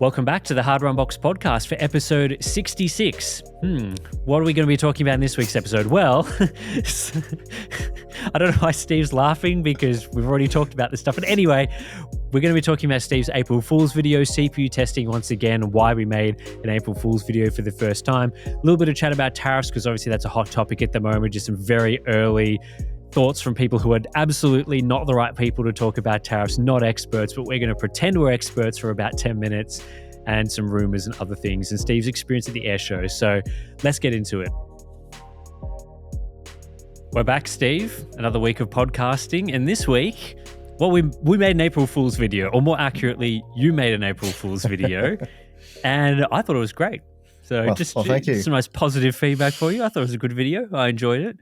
Welcome back to the Hard Run Box podcast for episode 66. What are we going to be talking about in this week's episode? Well, I don't know why Steve's laughing because we've already talked about this stuff. But anyway, we're going to be talking about Steve's April Fool's video, CPU testing once again, why we made an April Fool's video for the first time. A little bit of chat about tariffs because obviously that's a hot topic at the moment, just some very early thoughts from people who are absolutely not the right people to talk about tariffs, not experts, but we're going to pretend we're experts for about 10 minutes and some rumors and other things and Steve's experience at the air show. So let's get into it. We're back, Steve. Another week of podcasting. And this week, well, we made an April Fool's video, or more accurately, you made an April Fool's video. And I thought it was great. So thank you. Some nice positive feedback for you. I thought it was a good video. I enjoyed it.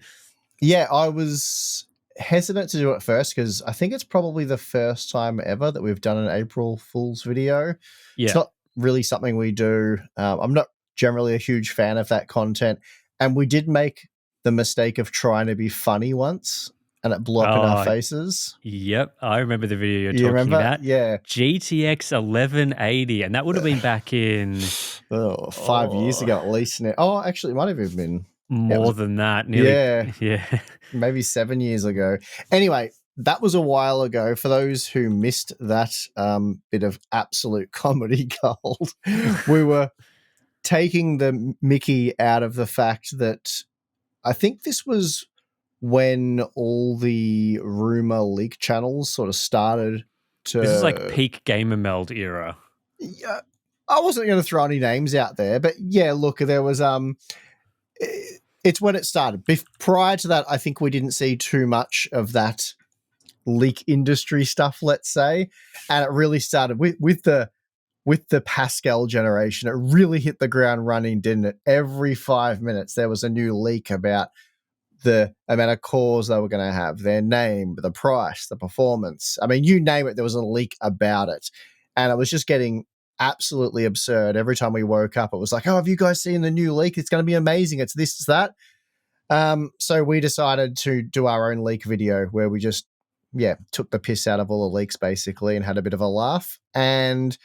Yeah, I was hesitant to do it first because I think it's probably the first time ever that we've done an April Fool's video. Yeah. It's not really something we do. I'm not generally a huge fan of that content. And we did make the mistake of trying to be funny once and it blew up in our faces. Yep. I remember the video you're talking about. Yeah. GTX 1180. And that would have been back in... 5 years ago at least. Now. Oh, actually, it might have even been... More than that. Nearly, yeah. Maybe 7 years ago. Anyway, that was a while ago. For those who missed that bit of absolute comedy gold, we were taking the mickey out of the fact that I think this was when all the rumor leak channels sort of started to... This is like peak Gamer Meld era. Yeah, I wasn't going to throw any names out there, but yeah, look, there was... It's when it started. Prior to that, I think we didn't see too much of that leak industry stuff, let's say. And it really started with the Pascal generation. It really hit the ground running, didn't it? Every 5 minutes, there was a new leak about the amount of cores they were going to have, their name, the price, the performance. I mean, you name it, there was a leak about it. And it was just getting absolutely absurd. Every time we woke up, it was like, oh, have you guys seen the new leak? It's going to be amazing. It's this, it's that. So we decided to do our own leak video where we just, took the piss out of all the leaks basically and had a bit of a laugh. And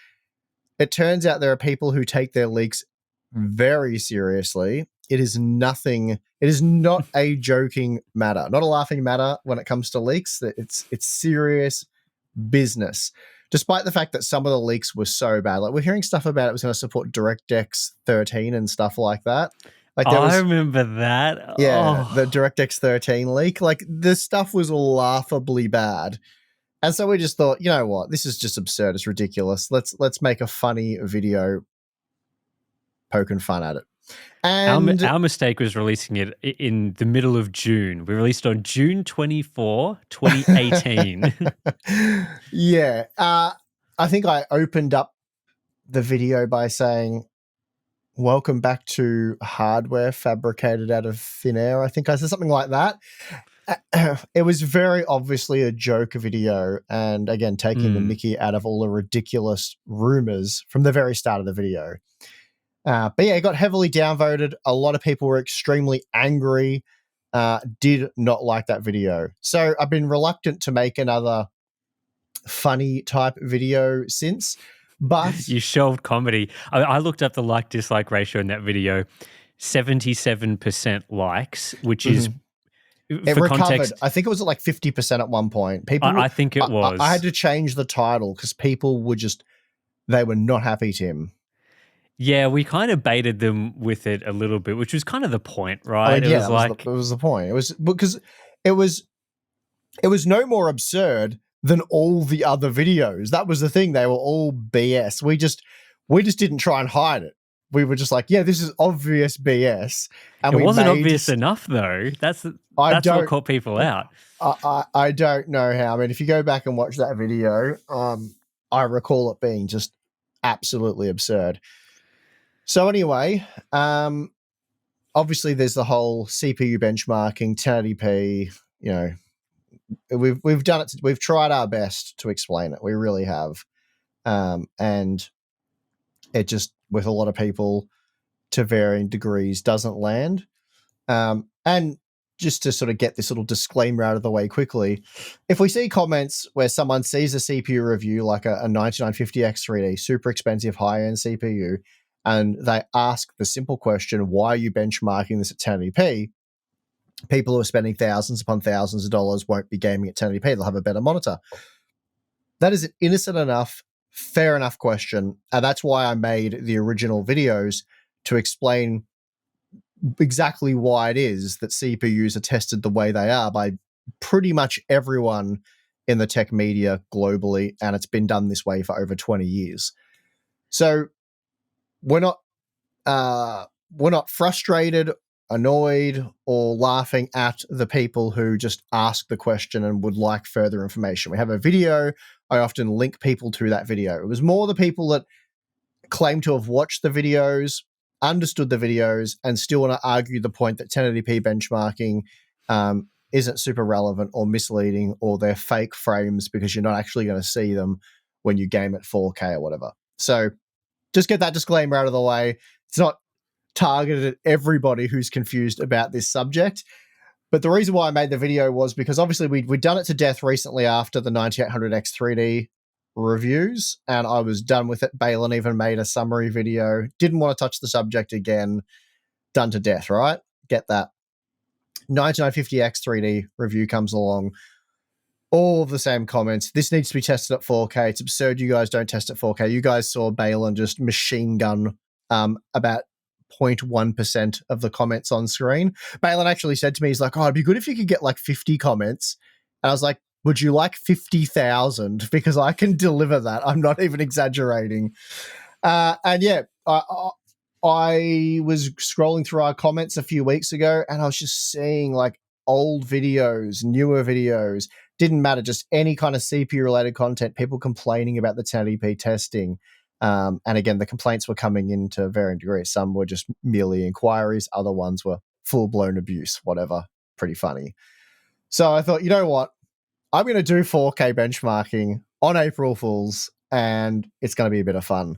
it turns out there are people who take their leaks very seriously. It is not a joking matter, not a laughing matter when it comes to leaks. It's serious business. Despite the fact that some of the leaks were so bad. Like we're hearing stuff about it was going to support DirectX 13 and stuff like that. Like I remember that. Yeah, the DirectX 13 leak. Like this stuff was laughably bad. And so we just thought, you know what? This is just absurd. It's ridiculous. Let's make a funny video poking fun at it. And our mistake was releasing it in the middle of June. We released on June 24, 2018. Yeah. I think I opened up the video by saying, welcome back to hardware fabricated out of thin air. I think I said something like that. It was very obviously a joke video. And again, taking the mickey out of all the ridiculous rumors from the very start of the video. But yeah, it got heavily downvoted. A lot of people were extremely angry, did not like that video. So I've been reluctant to make another funny type video since, but... You shelved comedy. I looked up the like-dislike ratio in that video, 77% likes, which is... It for recovered. context, I think it was at like 50% at one point. I think it was. I had to change the title because people were they were not happy, Tim. Yeah, we kind of baited them with it a little bit, which was kind of the point, right? I mean, it was the point. It was because it was no more absurd than all the other videos. That was the thing. They were all BS. We just didn't try and hide it. We were just like, yeah, this is obvious BS. And it wasn't obvious enough, though. That's what caught people out. I don't know how. I mean, if you go back and watch that video, I recall it being just absolutely absurd. So anyway, obviously there's the whole CPU benchmarking, 1080p, you know, we've done it. We've tried our best to explain it. We really have. And it just, with a lot of people to varying degrees, doesn't land. And just to sort of get this little disclaimer out of the way quickly, if we see comments where someone sees a CPU review like a 9950X 3D, super expensive high-end CPU, and they ask the simple question, why are you benchmarking this at 1080p? People who are spending thousands upon thousands of dollars won't be gaming at 1080p. They'll have a better monitor. That is an innocent enough, fair enough question. And that's why I made the original videos to explain exactly why it is that CPUs are tested the way they are by pretty much everyone in the tech media globally, and it's been done this way for over 20 years. So we're not frustrated, annoyed, or laughing at the people who just ask the question and would like further information. We have a video. I often link people to that video. It was more the people that claim to have watched the videos, understood the videos, and still want to argue the point that 1080p benchmarking isn't super relevant or misleading, or they're fake frames because you're not actually going to see them when you game at 4K or whatever. So just get that disclaimer out of the way. It's not targeted at everybody who's confused about this subject. But the reason why I made the video was because obviously we'd done it to death recently after the 9800X 3D reviews, and I was done with it. Balin even made a summary video. Didn't want to touch the subject again. Done to death, right? Get that. 9950X 3D review comes along. All of the same comments. This needs to be tested at 4K. It's absurd you guys don't test at 4K. You guys saw Balin just machine gun about 0.1% of the comments on screen. Balin actually said to me, he's like, oh, it'd be good if you could get like 50 comments. And I was like, would you like 50,000? Because I can deliver that. I'm not even exaggerating. And yeah, I was scrolling through our comments a few weeks ago, and I was just seeing like old videos, newer videos, didn't matter, just any kind of CPU-related content, people complaining about the 1080p testing. And again, the complaints were coming in to varying degrees. Some were just merely inquiries. Other ones were full-blown abuse, whatever. Pretty funny. So I thought, you know what? I'm going to do 4K benchmarking on April Fools, and it's going to be a bit of fun.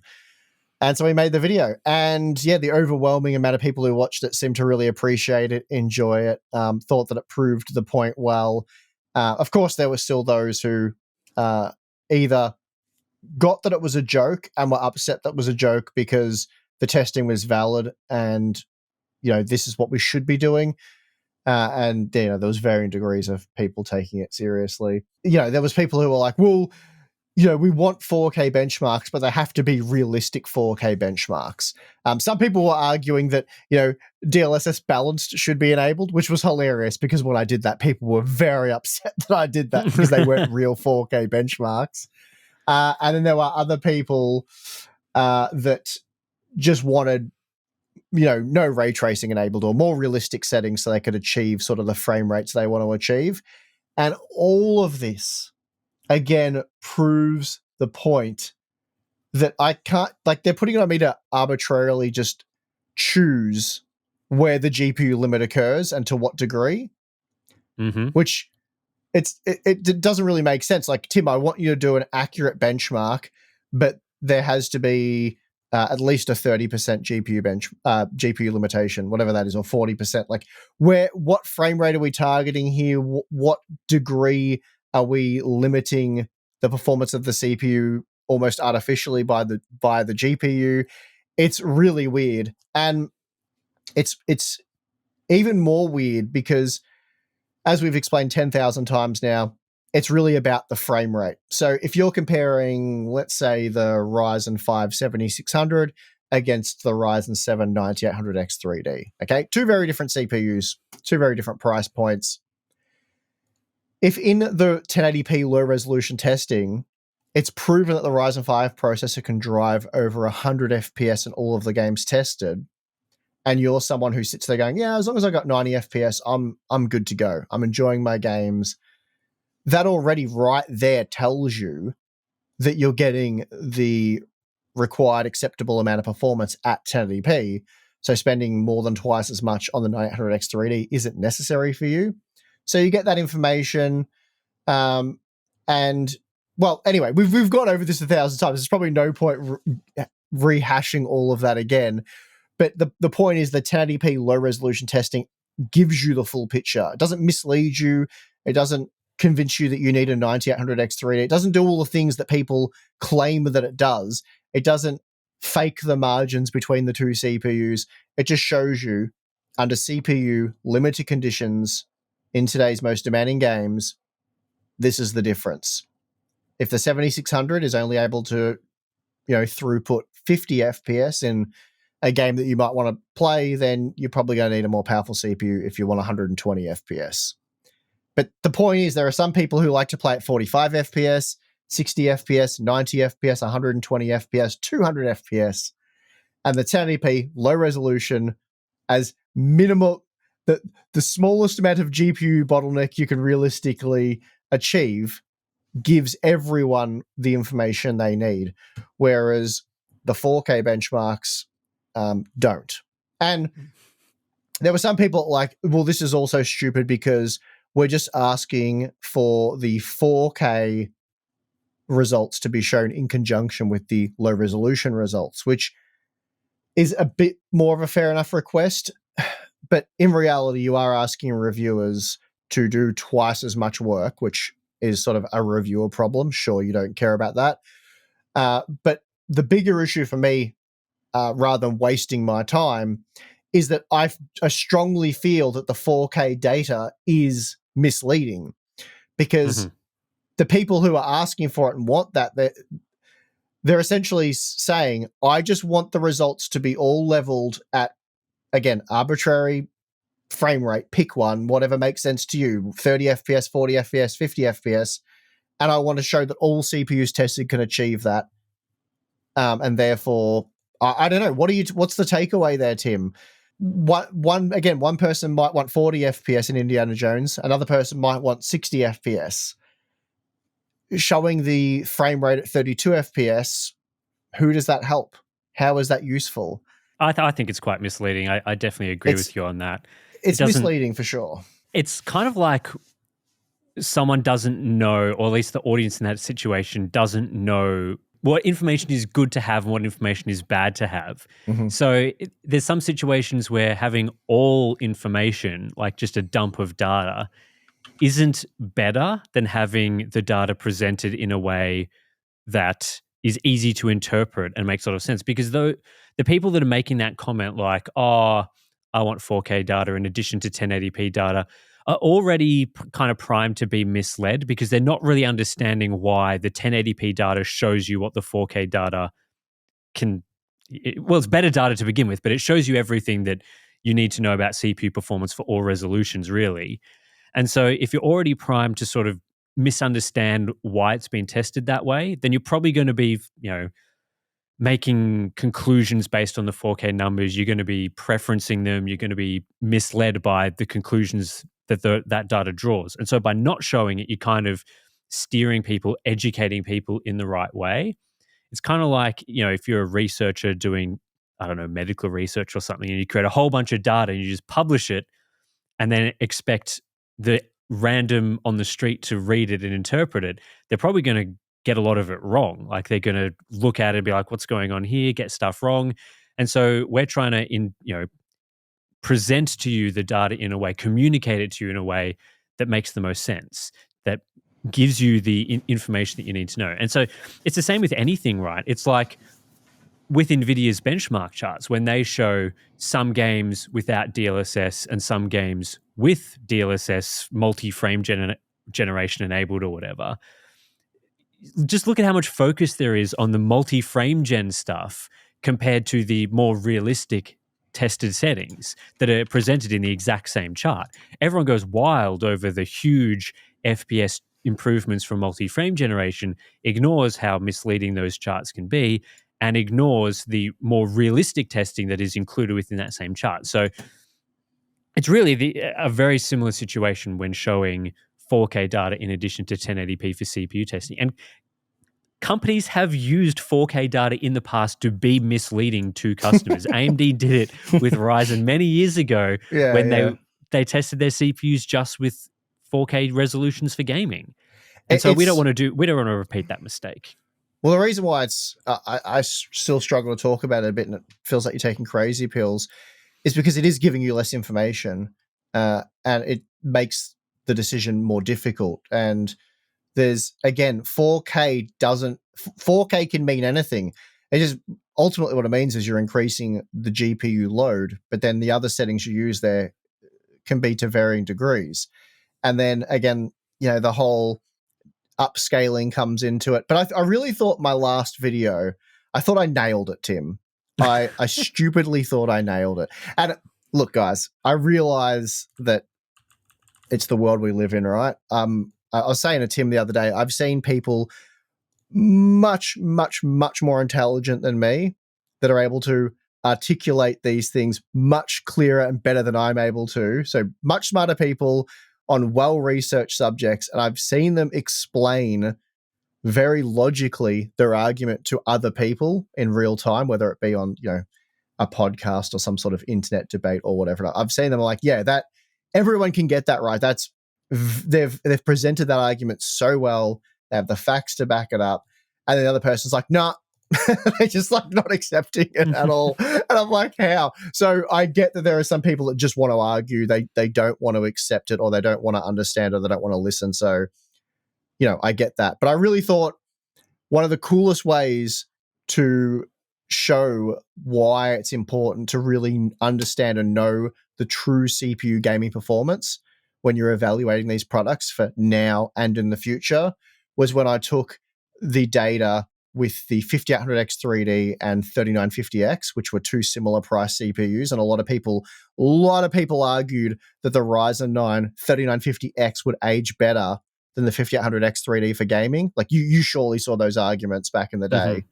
And so we made the video. And yeah, the overwhelming amount of people who watched it seemed to really appreciate it, enjoy it, thought that it proved the point well. Of course, there were still those who either got that it was a joke and were upset that it was a joke because the testing was valid and, you know, this is what we should be doing. And, you know, there was varying degrees of people taking it seriously. You know, there was people who were like, well, you know, we want 4K benchmarks, but they have to be realistic 4K benchmarks. Some people were arguing that, you know, DLSS balanced should be enabled, which was hilarious because when I did that, people were very upset that I did that because they weren't real 4K benchmarks. And then there were other people that just wanted, you know, no ray tracing enabled or more realistic settings so they could achieve sort of the frame rates they want to achieve. And all of this, again, proves the point that I can't, like, they're putting it on me to arbitrarily just choose where the GPU limit occurs and to what degree, which it doesn't really make sense. Like, Tim, I want you to do an accurate benchmark, but there has to be at least a 30% GPU limitation, whatever that is, or 40%. Like, what frame rate are we targeting here? What degree are we limiting the performance of the CPU almost artificially by the GPU? It's really weird, and it's even more weird because, as we've explained 10,000 times now, it's really about the frame rate. So if you're comparing, let's say, the Ryzen 5 7600 against the Ryzen 7 9800X 3D, okay? Two very different CPUs, two very different price points. If in the 1080p low-resolution testing, it's proven that the Ryzen 5 processor can drive over 100 FPS in all of the games tested, and you're someone who sits there going, yeah, as long as I got 90 FPS, I'm good to go. I'm enjoying my games. That already right there tells you that you're getting the required acceptable amount of performance at 1080p. So spending more than twice as much on the 9800X 3D isn't necessary for you. So you get that information. And, well, anyway, we've gone over this 1,000 times. There's probably no point rehashing all of that again. But the point is the 1080p low resolution testing gives you the full picture. It doesn't mislead you. It doesn't convince you that you need a 9800X3D. It doesn't do all the things that people claim that it does. It doesn't fake the margins between the two CPUs. It just shows you under CPU limited conditions in today's most demanding games, this is the difference. If the 7600 is only able to, throughput 50 FPS in a game that you might want to play, then you're probably going to need a more powerful CPU if you want 120 FPS. But the point is, there are some people who like to play at 45 FPS, 60 FPS, 90 FPS, 120 FPS, 200 FPS, and the 1080p low resolution as minimal, the smallest amount of GPU bottleneck you can realistically achieve gives everyone the information they need, whereas the 4K benchmarks don't. And there were some people like, well, this is also stupid because we're just asking for the 4K results to be shown in conjunction with the low resolution results, which is a bit more of a fair enough request. But in reality, you are asking reviewers to do twice as much work, which is sort of a reviewer problem. Sure, you don't care about that. But the bigger issue for me, rather than wasting my time, is that I strongly feel that the 4K data is misleading, because the people who are asking for it and want that, they're essentially saying, I just want the results to be all leveled at, again, arbitrary frame rate, pick one, whatever makes sense to you, 30 FPS, 40 FPS, 50 FPS, and I want to show that all CPUs tested can achieve that. And therefore, I don't know, what's the takeaway there, Tim? One person might want 40 FPS in Indiana Jones, another person might want 60 FPS. Showing the frame rate at 32 FPS, who does that help? How is that useful? I think it's quite misleading. I definitely agree with you on that. It's misleading for sure. It's kind of like someone doesn't know, or at least the audience in that situation doesn't know what information is good to have and what information is bad to have. So there's some situations where having all information, like just a dump of data, isn't better than having the data presented in a way that is easy to interpret and makes a lot of sense. Because the people that are making that comment like, oh, I want 4K data in addition to 1080p data, are already kind of primed to be misled, because they're not really understanding why the 1080p data shows you what the 4K data can. Well, it's better data to begin with, but it shows you everything that you need to know about CPU performance for all resolutions, really. And so if you're already primed to sort of misunderstand why it's been tested that way, then you're probably going to be, making conclusions based on the 4K numbers. You're going to be preferencing them. You're going to be misled by the conclusions that that data draws. And so by not showing it, you're kind of steering people, educating people in the right way. It's kind of like, if you're a researcher doing, I don't know, medical research or something, and you create a whole bunch of data and you just publish it and then expect the random on the street to read it and interpret it, they're probably going to get a lot of it wrong. Like, they're going to look at it and be like, what's going on here? Get stuff wrong. And so we're trying to, present to you the data in a way, communicate it to you in a way that makes the most sense, that gives you the information that you need to know. And so it's the same with anything, right? It's like with NVIDIA's benchmark charts, when they show some games without DLSS and some games with DLSS multi-frame generation enabled or whatever, just look at how much focus there is on the multi-frame gen stuff compared to the more realistic tested settings that are presented in the exact same chart. Everyone goes wild over the huge FPS improvements from multi-frame generation, ignores how misleading those charts can be, and ignores the more realistic testing that is included within that same chart. So it's really a very similar situation when showing 4K data in addition to 1080p for CPU testing. And companies have used 4K data in the past to be misleading to customers. AMD did it with Ryzen many years ago when they tested their CPUs just with 4K resolutions for gaming. And so we don't want to repeat that mistake. Well, the reason why it's I still struggle to talk about it a bit, and it feels like you're taking crazy pills, is because it is giving you less information. and it makes the decision more difficult. And there's, again, 4K can mean anything. It just ultimately what it means is you're increasing the GPU load, but then the other settings you use there can be to varying degrees. And then again, the whole upscaling comes into it. But I really thought my last video, I thought I nailed it, Tim. I stupidly thought I nailed it. And look, guys, I realize that it's the world we live in, right? I was saying to Tim the other day, I've seen people much, much, much more intelligent than me that are able to articulate these things much clearer and better than I'm able to. So much smarter people on well-researched subjects, and I've seen them explain very logically their argument to other people in real time, whether it be on, a podcast or some sort of internet debate or whatever. I've seen them like, yeah, that everyone can get that right. They've presented that argument so well. They have the facts to back it up. And then the other person's like, nah, they're just like not accepting it at all. And I'm like, how? So I get that there are some people that just want to argue. They don't want to accept it, or they don't want to understand, or they don't want to listen. So, I get that. But I really thought one of the coolest ways to show why it's important to really understand and know the true CPU gaming performance when you're evaluating these products for now and in the future was when I took the data with the 5800X 3D and 3950X, which were two similar price CPUs. And a lot of people argued that the Ryzen 9 3950X would age better than the 5800X 3D for gaming. Like you surely saw those arguments back in the day.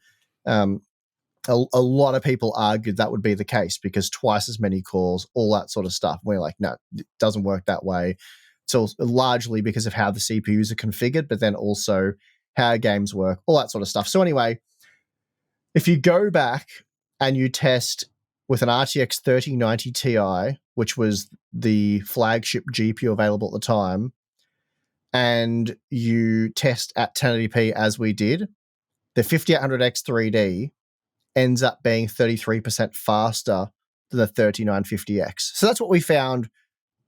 Mm-hmm. A lot of people argued that would be the case because twice as many cores, all that sort of stuff. We're like, no, it doesn't work that way. So largely because of how the CPUs are configured, but then also how games work, all that sort of stuff. So anyway, if you go back and you test with an RTX 3090 Ti, which was the flagship GPU available at the time, and you test at 1080p as we did, the 5800X 3D ends up being 33% faster than the 3950X. So that's what we found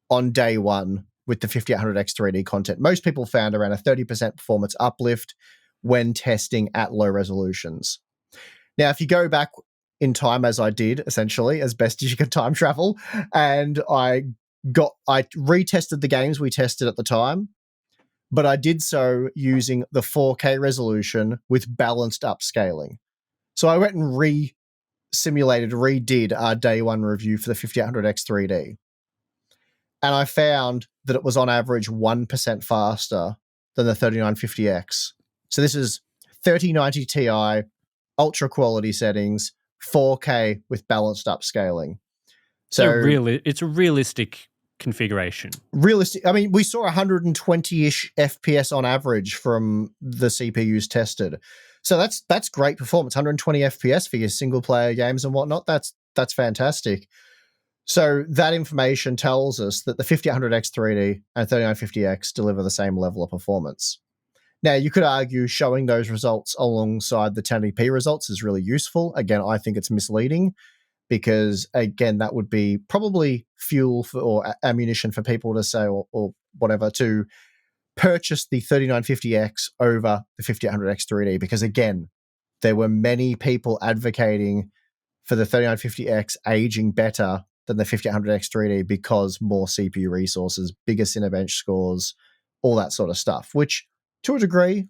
on day one with the 5800X 3D content. Most people found around a 30% performance uplift when testing at low resolutions. Now, if you go back in time, as I did, essentially, as best as you could time travel, and I retested the games we tested at the time, but I did so using the 4K resolution with balanced upscaling. So I went and redid our day one review for the 5800X 3D. And I found that it was on average 1% faster than the 3950X. So this is 3090 Ti, ultra quality settings, 4K with balanced upscaling. So it's a realistic configuration. Realistic. I mean, we saw 120-ish FPS on average from the CPUs tested. So that's great performance. 120 FPS for your single player games and whatnot. That's fantastic. So that information tells us that the 5800X 3D and 3950X deliver the same level of performance. Now, you could argue showing those results alongside the 1080p results is really useful. Again, I think it's misleading because, again, that would be probably fuel or ammunition for people to say or whatever to purchase the 3950X over the 5800X 3D because, again, there were many people advocating for the 3950X aging better than the 5800X 3D because more CPU resources, bigger Cinebench scores, all that sort of stuff, which to a degree,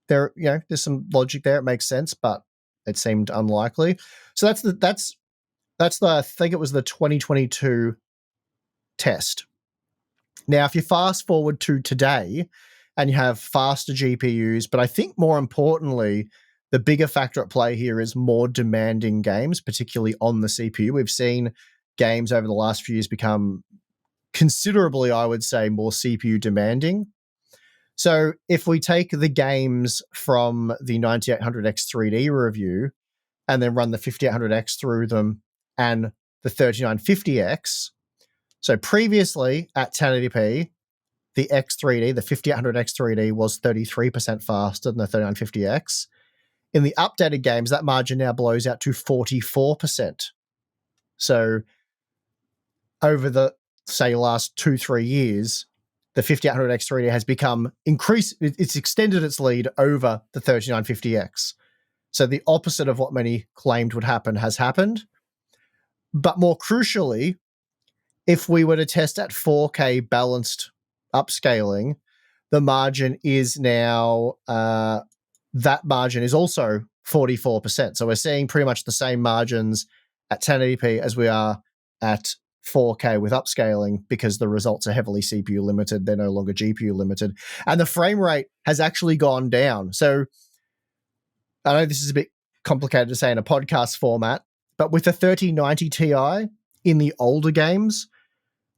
there's some logic there. It makes sense, but it seemed unlikely. So that's the I think it was the 2022 test. Now, if you fast forward to today and you have faster GPUs, but I think more importantly, the bigger factor at play here is more demanding games, particularly on the CPU. We've seen games over the last few years become considerably, I would say, more CPU demanding. So if we take the games from the 9800X 3D review and then run the 5800X through them and the 3950X, so previously at 1080p, the X3D, the 5800X 3D was 33% faster than the 3950X. In the updated games, that margin now blows out to 44%. So over the say, last 2-3 years, the 5800X 3D has become it's extended its lead over the 3950X. So the opposite of what many claimed would happen has happened. But more crucially, if we were to test at 4K balanced upscaling, the margin is now, that margin is also 44%. So we're seeing pretty much the same margins at 1080p as we are at 4K with upscaling, because the results are heavily CPU limited. They're no longer GPU limited. And the frame rate has actually gone down. So I know this is a bit complicated to say in a podcast format, but with the 3090 Ti in the older games,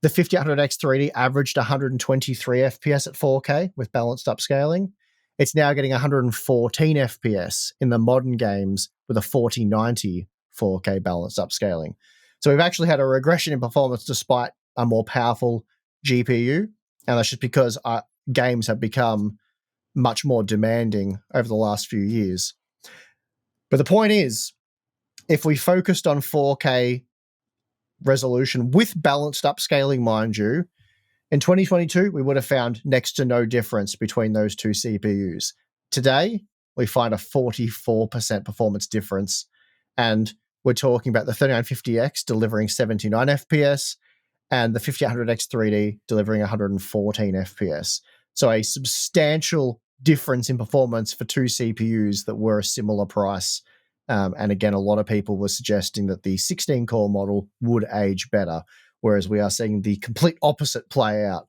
the 5800X 3D averaged 123 FPS at 4K with balanced upscaling. It's now getting 114 FPS in the modern games with a 4090 4K balanced upscaling. So we've actually had a regression in performance despite a more powerful GPU, and that's just because games have become much more demanding over the last few years. But the point is, if we focused on 4K resolution with balanced upscaling, mind you, in 2022, we would have found next to no difference between those two CPUs. Today, we find a 44% performance difference, and we're talking about the 3950X delivering 79 FPS and the 5800X 3D delivering 114 FPS. So a substantial difference in performance for two CPUs that were a similar price. And again, a lot of people were suggesting that the 16-core model would age better, whereas we are seeing the complete opposite play out.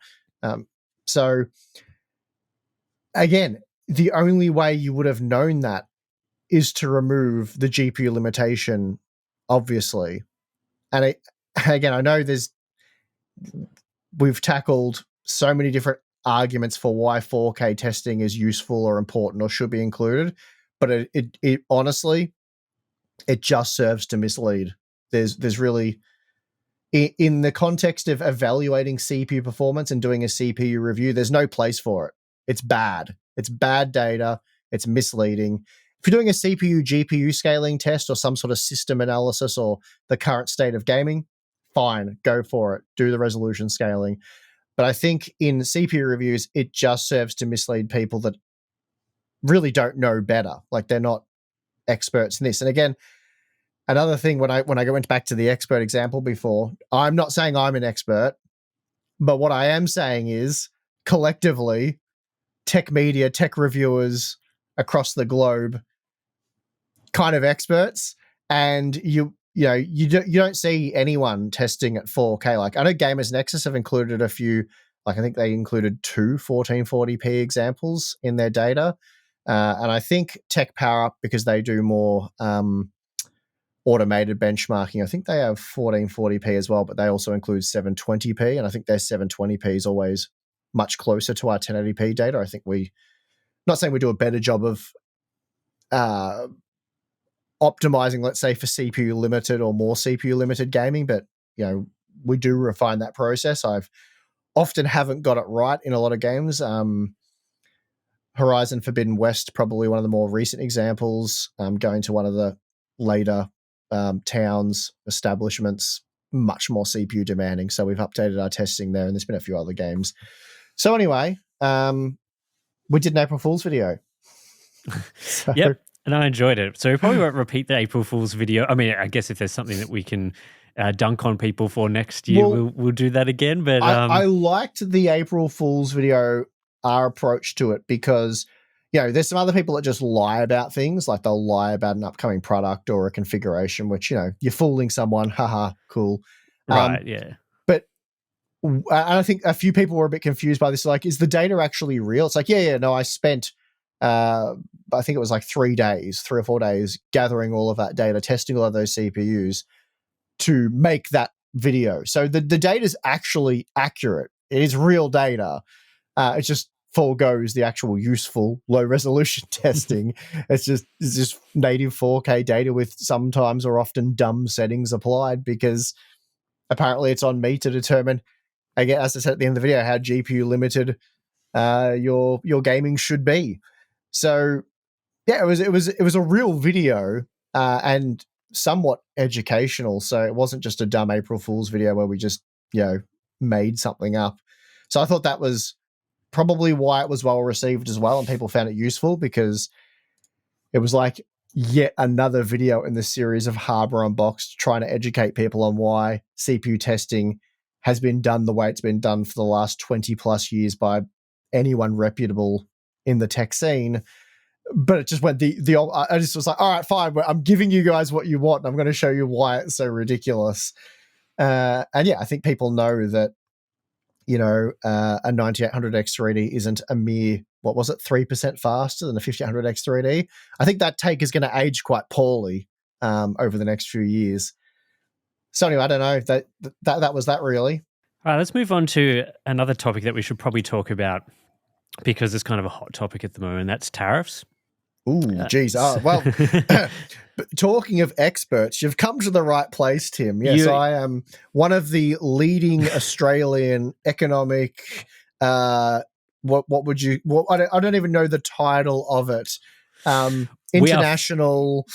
So again, the only way you would have known that is to remove the GPU limitation, obviously. And again, I know we've tackled so many different arguments for why 4K testing is useful or important or should be included, but it honestly, it just serves to mislead. There's really, in the context of evaluating CPU performance and doing a CPU review, there's no place for it. It's bad. It's bad data. It's misleading. If you're doing a CPU GPU scaling test or some sort of system analysis or the current state of gaming, fine, go for it. Do the resolution scaling. But I think in CPU reviews, it just serves to mislead people that really don't know better. Like, they're not experts in this. And again, another thing, when I went back to the expert example before, I'm not saying I'm an expert, but what I am saying is, collectively, tech media, tech reviewers across the globe, kind of experts, and you don't see anyone testing at 4K. Like, I know Gamers Nexus have included a few, like I think they included 2 1440p examples in their data, and I think Tech Power Up, because they do more automated benchmarking, I think they have 1440p as well, but they also include 720p, and I think their 720p is always much closer to our 1080p data. I think not saying we do a better job of optimizing, let's say, for CPU limited or more CPU limited gaming, but we do refine that process. I've often haven't got it right in a lot of games. Horizon Forbidden West, probably one of the more recent examples. Going to one of the later towns, establishments, much more CPU demanding. So we've updated our testing there, and there's been a few other games. So anyway, we did an April Fool's video. So, yep, and I enjoyed it. So we probably won't repeat the April Fool's video. I mean, I guess if there's something that we can dunk on people for next year, we'll do that again. But I liked the April Fool's video, our approach to it, because there's some other people that just lie about things. Like, they'll lie about an upcoming product or a configuration, which, you're fooling someone. Haha, cool. Right, yeah. But I think a few people were a bit confused by this. Like, is the data actually real? It's like, no, I spent, I think it was like 3 or 4 days gathering all of that data, testing all of those CPUs to make that video. So the data is actually accurate. It is real data. It just foregoes the actual useful low resolution testing. It's just native 4K data with sometimes or often dumb settings applied, because apparently it's on me to determine, again, as I said at the end of the video, how GPU limited your gaming should be. So yeah, it was a real video and somewhat educational. So it wasn't just a dumb April Fool's video where we just made something up. So I thought that was probably why it was well received as well, and people found it useful, because it was like yet another video in the series of Harbor Unboxed trying to educate people on why CPU testing has been done the way it's been done for the last 20 plus years by anyone reputable in the tech scene. But it just went I just was like, all right, fine, I'm giving you guys what you want, and I'm going to show you why it's so ridiculous. And yeah, I think people know that, a 9800X3D isn't a mere, what was it, 3% faster than a 5800X3D. I think that take is going to age quite poorly over the next few years. So anyway, I don't know. That was that, really. All right, let's move on to another topic that we should probably talk about, because it's kind of a hot topic at the moment. That's tariffs. Ooh, geez. Well, talking of experts, you've come to the right place, Tim. Yes, I am one of the leading Australian economic. I don't even know the title of it. International.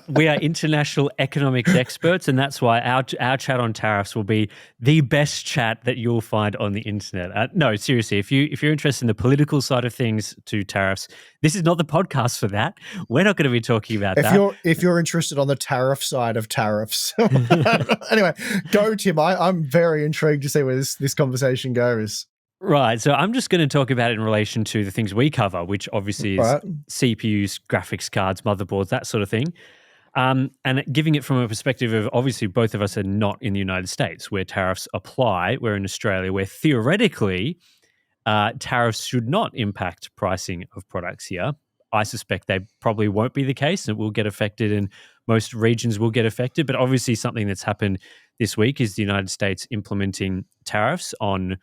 We are international economics experts, and that's why our chat on tariffs will be the best chat that you'll find on the internet. No, seriously, if you're interested in the political side of things to tariffs, this is not the podcast for that. We're not going to be talking about that. If you're interested on the tariff side of tariffs, anyway, go, Tim. I'm very intrigued to see where this conversation goes. Right. So I'm just going to talk about it in relation to the things we cover, which obviously is CPUs, graphics cards, motherboards, that sort of thing. And giving it from a perspective of, obviously, both of us are not in the United States where tariffs apply. We're in Australia where theoretically tariffs should not impact pricing of products here. I suspect they probably won't be the case, and it will get affected, and most regions will get affected. But obviously something that's happened this week is the United States implementing tariffs on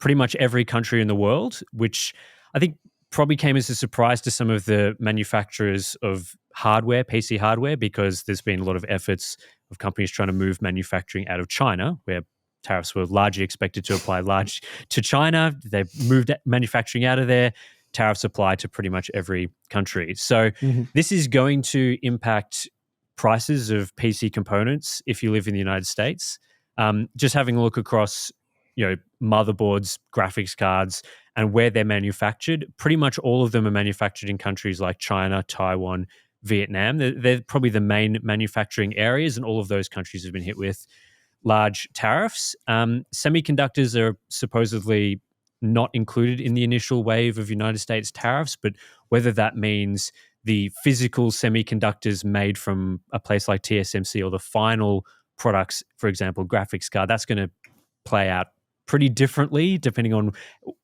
pretty much every country in the world, which I think probably came as a surprise to some of the manufacturers of hardware, PC hardware, because there's been a lot of efforts of companies trying to move manufacturing out of China, where tariffs were largely expected to apply large to China. They've moved manufacturing out of there. Tariffs apply to pretty much every country. So this is going to impact prices of PC components if you live in the United States. Just having a look across motherboards, graphics cards, and where they're manufactured, pretty much all of them are manufactured in countries like China, Taiwan, Vietnam. They're probably the main manufacturing areas, and all of those countries have been hit with large tariffs. Semiconductors are supposedly not included in the initial wave of United States tariffs, but whether that means the physical semiconductors made from a place like TSMC or the final products, for example, graphics card, that's going to play out pretty differently depending on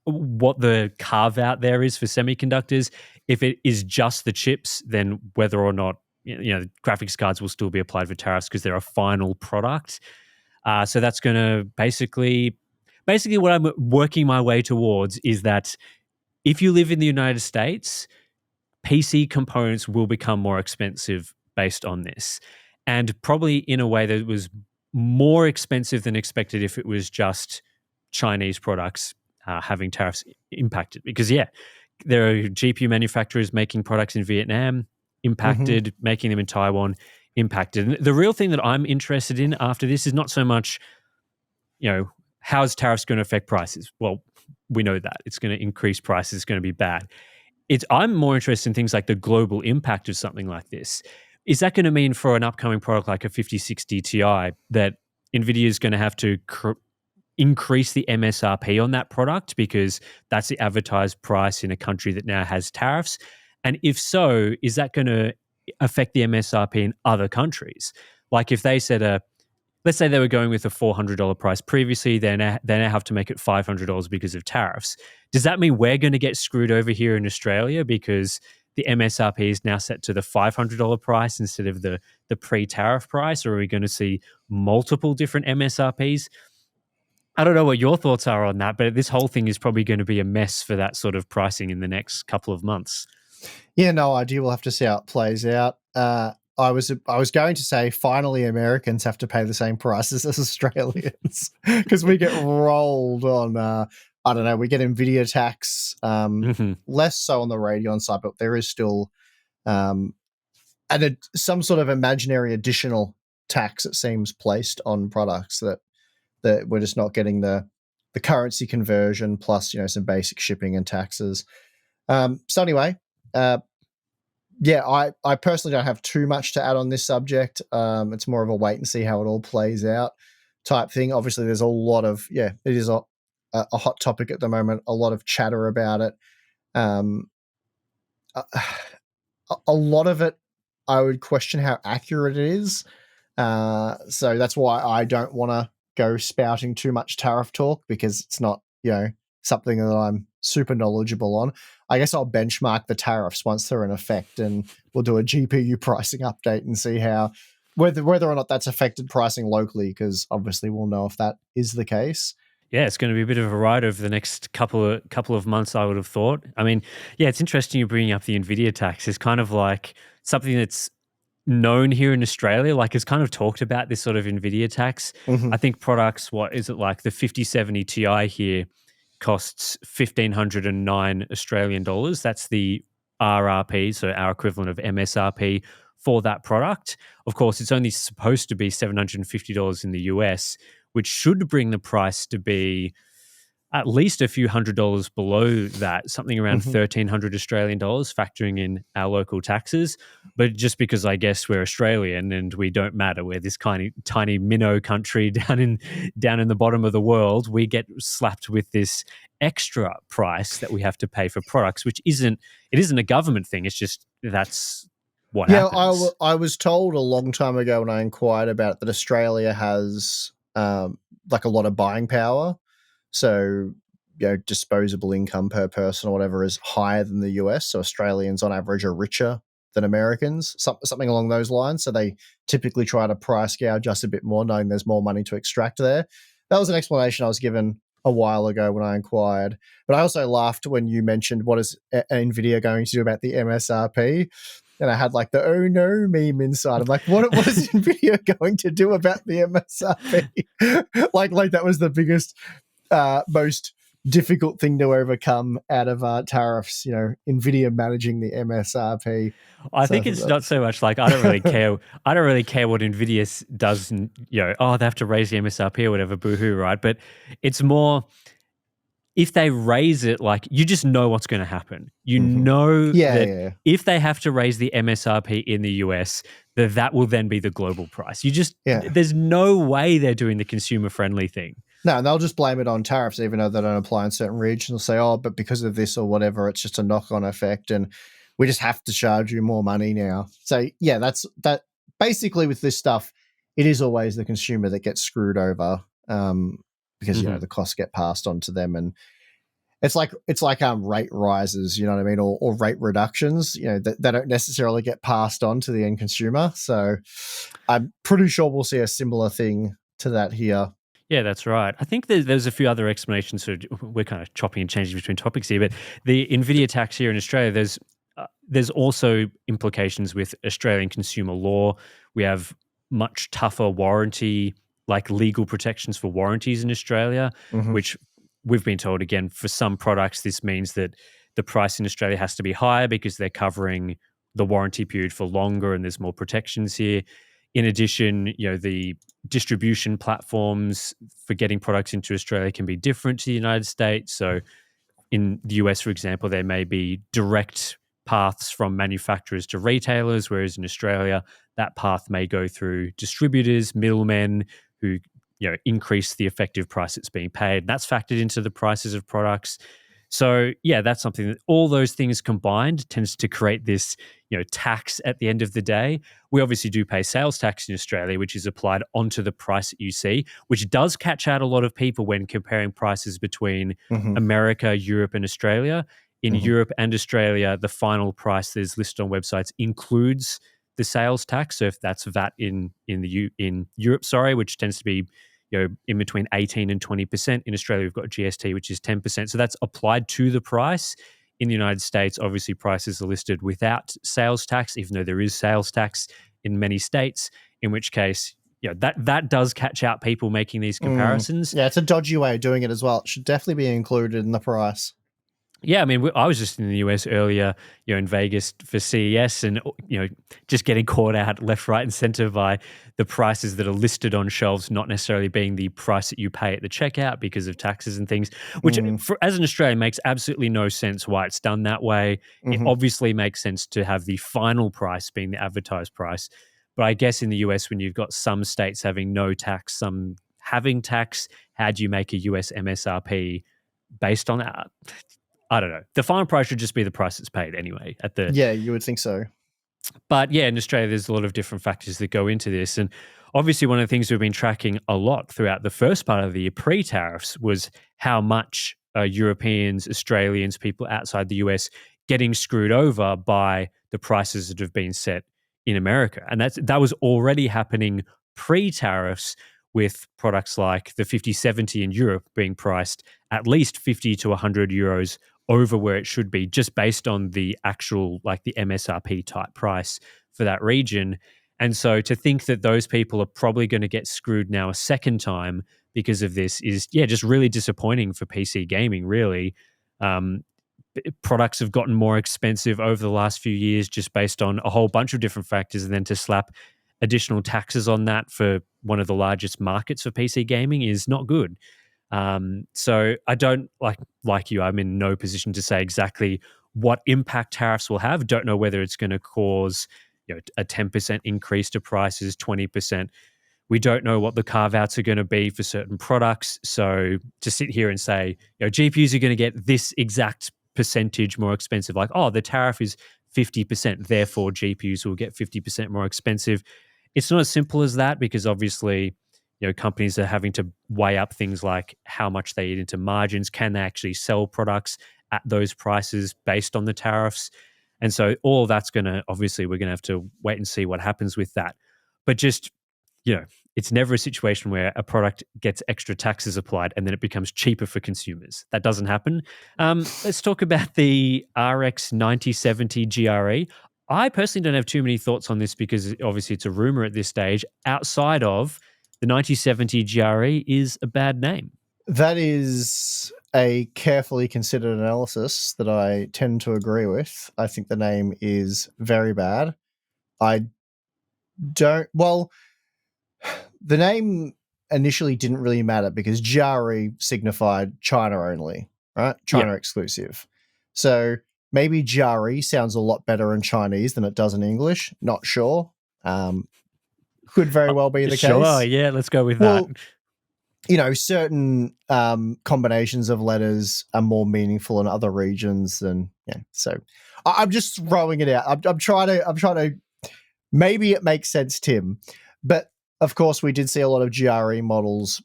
what the carve out there is for semiconductors. If it is just the chips, then whether or not graphics cards will still be applied for tariffs because they're a final product. So that's going to basically what I'm working my way towards is that if you live in the United States, PC components will become more expensive based on this, and probably in a way that was more expensive than expected if it was just Chinese products having tariffs impacted. Because, there are GPU manufacturers making products in Vietnam, impacted, making them in Taiwan, impacted. And the real thing that I'm interested in after this is not so much, how's tariffs going to affect prices? Well, we know that. It's going to increase prices. It's going to be bad. I'm more interested in things like the global impact of something like this. Is that going to mean for an upcoming product like a 5060 Ti that NVIDIA is going to have to increase the MSRP on that product because that's the advertised price in a country that now has tariffs? And if so, is that going to affect the MSRP in other countries? Like if they said let's say they were going with a $400 price previously, they now have to make it $500 because of tariffs. Does that mean we're going to get screwed over here in Australia because the MSRP is now set to the $500 price instead of the pre-tariff price? Or are we going to see multiple different MSRPs? I don't know what your thoughts are on that, but this whole thing is probably going to be a mess for that sort of pricing in the next couple of months. Yeah, no idea. We'll have to see how it plays out. I was going to say finally Americans have to pay the same prices as Australians because we get rolled on I don't know, we get NVIDIA tax, less so on the Radeon side, but there is still some sort of imaginary additional tax, it seems, placed on products that that we're just not getting the currency conversion plus some basic shipping and taxes. So anyway, yeah, I personally don't have too much to add on this subject. It's more of a wait and see how it all plays out type thing. Obviously, there's a lot of it is a hot topic at the moment. A lot of chatter about it. A lot of it, I would question how accurate it is. So that's why I don't want to go spouting too much tariff talk, because it's not, something that I'm super knowledgeable on. I guess I'll benchmark the tariffs once they're in effect, and we'll do a GPU pricing update and see how whether or not that's affected pricing locally, because obviously we'll know if that is the case. Yeah, it's going to be a bit of a ride over the next couple of months, I would have thought. I mean, yeah, it's interesting you bringing up the Nvidia tax. It's kind of like something that's known here in Australia. Like, it's kind of talked about, this sort of Nvidia tax. Mm-hmm. I think products, what is it, like the 5070 Ti here costs 1,509 Australian dollars. That's the RRP, so our equivalent of MSRP for that product. Of course, it's only supposed to be $750 in the US, which should bring the price to be at least a few $100s below that, something around 1,300 Australian dollars, factoring in our local taxes. But just because I guess we're Australian and we don't matter, we're this tiny minnow country down in the bottom of the world, we get slapped with this extra price that we have to pay for products, which isn't a government thing. It's just that's what happens. I was told a long time ago when I inquired about it that Australia has like a lot of buying power. So, disposable income per person or whatever is higher than the US. So Australians on average are richer than Americans, something along those lines. So they typically try to price gouge us a bit more, knowing there's more money to extract there. That was an explanation I was given a while ago when I inquired. But I also laughed when you mentioned what is NVIDIA going to do about the MSRP. And I had like the "oh no" meme inside. I'm like, what is NVIDIA going to do about the MSRP? like that was the biggest, most difficult thing to overcome out of tariffs. NVIDIA managing the MSRP. I think it's not so much like I don't really care. I don't really care what NVIDIA does. They have to raise the MSRP or whatever. Boohoo, right? But it's more, if they raise it, like, you just know what's going to happen. You know that if they have to raise the MSRP in the US, that will then be the global price. There's no way they're doing the consumer friendly thing. No, and they'll just blame it on tariffs, even though they don't apply in certain regions. They'll say, oh, but because of this or whatever, it's just a knock-on effect, and we just have to charge you more money now. So, yeah, that's that. Basically, with this stuff, it is always the consumer that gets screwed over, because the costs get passed on to them, and it's like rate rises, you know what I mean, or rate reductions, that they don't necessarily get passed on to the end consumer. So, I'm pretty sure we'll see a similar thing to that here. Yeah, that's right. I think there's a few other explanations. So we're kind of chopping and changing between topics here, but the NVIDIA tax here in Australia, there's also implications with Australian consumer law. We have much tougher warranty, like legal protections for warranties in Australia, which we've been told, again, for some products, this means that the price in Australia has to be higher because they're covering the warranty period for longer and there's more protections here. In addition, the distribution platforms for getting products into Australia can be different to the United States. So in the US, for example, there may be direct paths from manufacturers to retailers, whereas in Australia, that path may go through distributors, middlemen who increase the effective price that's being paid. That's factored into the prices of products. So, yeah, that's something that all those things combined tends to create this, tax at the end of the day. We obviously do pay sales tax in Australia, which is applied onto the price that you see, which does catch out a lot of people when comparing prices between America, Europe, and Australia. In Europe and Australia, the final price that is listed on websites includes the sales tax. So if that's VAT in Europe, which tends to be in between 18 and 20%. In Australia, we've got GST, which is 10%. So that's applied to the price. In the United States, obviously, prices are listed without sales tax, even though there is sales tax in many states, in which case, that does catch out people making these comparisons. Yeah, it's a dodgy way of doing it as well. It should definitely be included in the price. Yeah, I mean, I was just in the US earlier, in Vegas for CES, and just getting caught out left, right, and center by the prices that are listed on shelves, not necessarily being the price that you pay at the checkout because of taxes and things. Which, as an Australian, makes absolutely no sense why it's done that way. It obviously makes sense to have the final price being the advertised price, but I guess in the US, when you've got some states having no tax, some having tax, how do you make a US MSRP based on that? I don't know. The final price should just be the price it's paid anyway. Yeah, you would think so. But yeah, in Australia, there's a lot of different factors that go into this. And obviously, one of the things we've been tracking a lot throughout the first part of the year, pre-tariffs, was how much Europeans, Australians, people outside the US getting screwed over by the prices that have been set in America. And that was already happening pre-tariffs, with products like the 5070 in Europe being priced at least 50 to 100 euros over where it should be, just based on the actual, like the MSRP type price for that region. And so to think that those people are probably going to get screwed now a second time because of this is, just really disappointing for PC gaming, really. Products have gotten more expensive over the last few years just based on a whole bunch of different factors, and then to slap additional taxes on that for one of the largest markets for PC gaming is not good. So I don't like you. I'm in no position to say exactly what impact tariffs will have. Don't know whether it's going to cause a 10% increase to prices, 20%. We don't know what the carve outs are going to be for certain products. So to sit here and say GPUs are going to get this exact percentage more expensive, like, oh, the tariff is 50%, therefore GPUs will get 50% more expensive. It's not as simple as that, because obviously companies are having to weigh up things like how much they eat into margins. Can they actually sell products at those prices based on the tariffs? And so all that's going to, obviously, we're going to have to wait and see what happens with that. But just, it's never a situation where a product gets extra taxes applied and then it becomes cheaper for consumers. That doesn't happen. Let's talk about the RX 9070 GRE. I personally don't have too many thoughts on this because obviously it's a rumor at this stage. Outside of the 9070 GRE is a bad name. That is a carefully considered analysis that I tend to agree with. I think the name is very bad. The name initially didn't really matter because GRE signified China only, right? China exclusive. So maybe GRE sounds a lot better in Chinese than it does in English. Not sure. Could very well be the case. Sure, yeah, let's go with that. Certain combinations of letters are more meaningful in other regions than So I'm just throwing it out. I'm trying to. Maybe it makes sense, Tim, but of course we did see a lot of GRE models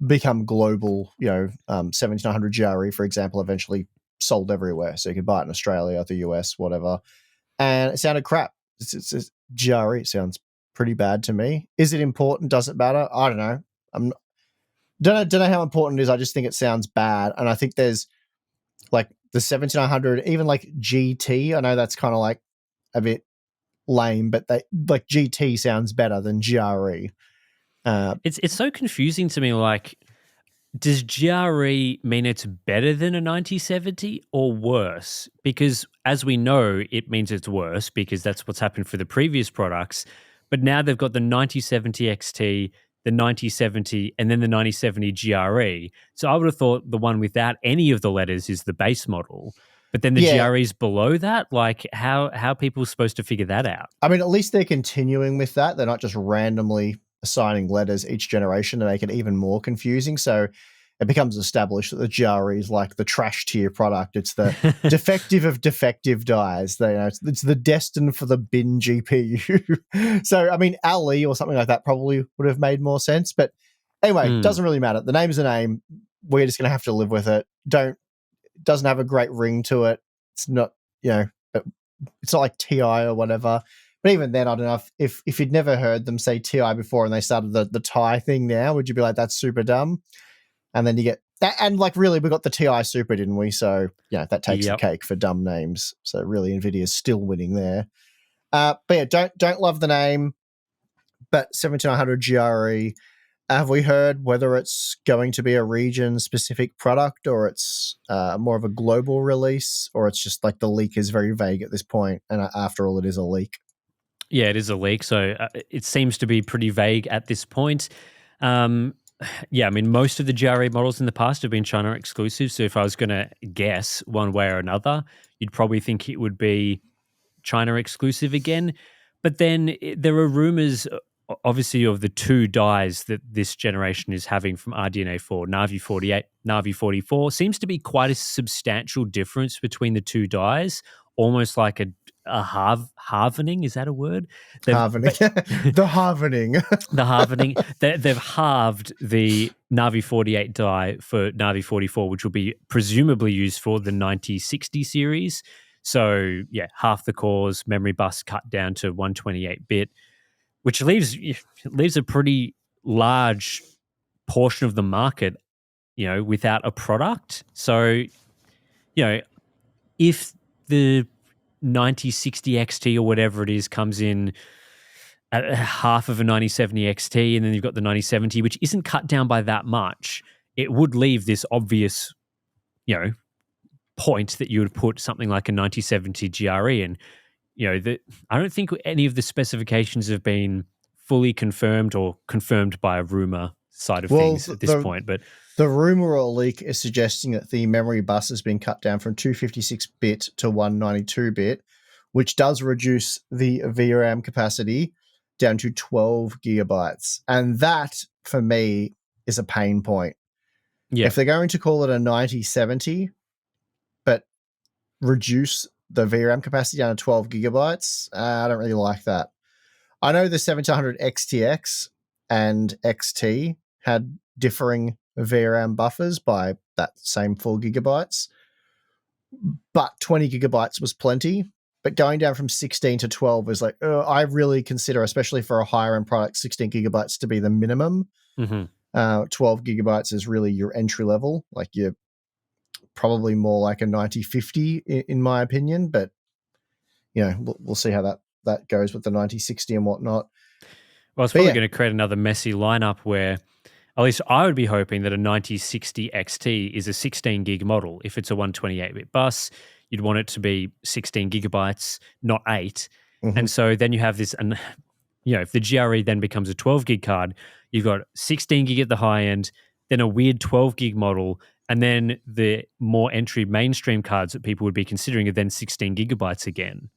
become global. 1700 GRE, for example, eventually sold everywhere, so you could buy it in Australia, the US, whatever. And it sounded crap. It's GRE sounds pretty bad to me. Is it important? Does it matter? I don't know. Don't know how important it is. I just think it sounds bad, and I think there's like the 1700, even like GT. I know that's kind of like a bit lame, but like GT sounds better than GRE. It's so confusing to me. Like, does GRE mean it's better than a 9070 or worse? Because as we know, it means it's worse because that's what's happened for the previous products. But now they've got the 9070 XT, the 9070, and then the 9070 GRE. So I would have thought the one without any of the letters is the base model. But then the GRE's below that? Like, how are people supposed to figure that out? I mean, at least they're continuing with that. They're not just randomly assigning letters each generation to make it even more confusing. So it becomes established that the GRE is like the trash tier product. It's the defective of defective dies. It's the destined for the bin GPU. So, I mean, Ali or something like that probably would have made more sense. But anyway, it doesn't really matter. The name's a name. We're just going to have to live with it. Doesn't have a great ring to it. It's not, it's not like TI or whatever. But even then, I don't know if you'd never heard them say TI before and they started the TI thing now, would you be like, that's super dumb? And then you get that, and like really, we got the TI Super, didn't we? So that takes the cake for dumb names. So really, Nvidia's still winning there. But yeah, don't love the name. But 1700 GRE, have we heard whether it's going to be a region-specific product or it's more of a global release, or it's just like the leak is very vague at this point, and after all, it is a leak? Yeah, it is a leak, so it seems to be pretty vague at this point. Um, yeah, I mean, most of the GRE models in the past have been China exclusive, so if I was going to guess one way or another, you'd probably think it would be China exclusive again. But then there are rumors, obviously, of the two dies that this generation is having from RDNA 4, Navi 48, Navi 44. Seems to be quite a substantial difference between the two dies, almost like a halvening. Is that a word? Halvening. The halvening. The halvening. They've halved the Navi 48 die for Navi 44, which will be presumably used for the 9060 series. So, yeah, half the cores, memory bus cut down to 128-bit, which leaves a pretty large portion of the market, without a product. So, if the 9060 XT or whatever it is comes in at half of a 9070 XT, and then you've got the 9070, which isn't cut down by that much, it would leave this obvious, point that you would put something like a 9070 GRE in. I don't think any of the specifications have been fully confirmed or confirmed by a rumor side of things at this point. But the rumor or leak is suggesting that the memory bus has been cut down from 256-bit to 192-bit, which does reduce the VRAM capacity down to 12 gigabytes. And that, for me, is a pain point. Yeah. If they're going to call it a 9070, but reduce the VRAM capacity down to 12 gigabytes, I don't really like that. I know the 1700 XTX and XT had differing VRAM buffers by that same 4 gigabytes, but 20 gigabytes was plenty. But going down from 16 to 12 is like, I really consider, especially for a higher end product, 16 gigabytes to be the minimum. Mm-hmm. 12 gigabytes is really your entry level. Like, you're probably more like a 9050 in my opinion, but we'll see how that goes with the 9060 and whatnot. Well, it's probably going to create another messy lineup where, at least I would be hoping that a 9060 XT is a 16 gig model. If it's a 128-bit bus, you'd want it to be 16 gigabytes, not 8. Mm-hmm. And so then you have this, and if the GRE then becomes a 12 gig card, you've got 16 gig at the high end, then a weird 12 gig model, and then the more entry mainstream cards that people would be considering are then 16 gigabytes again.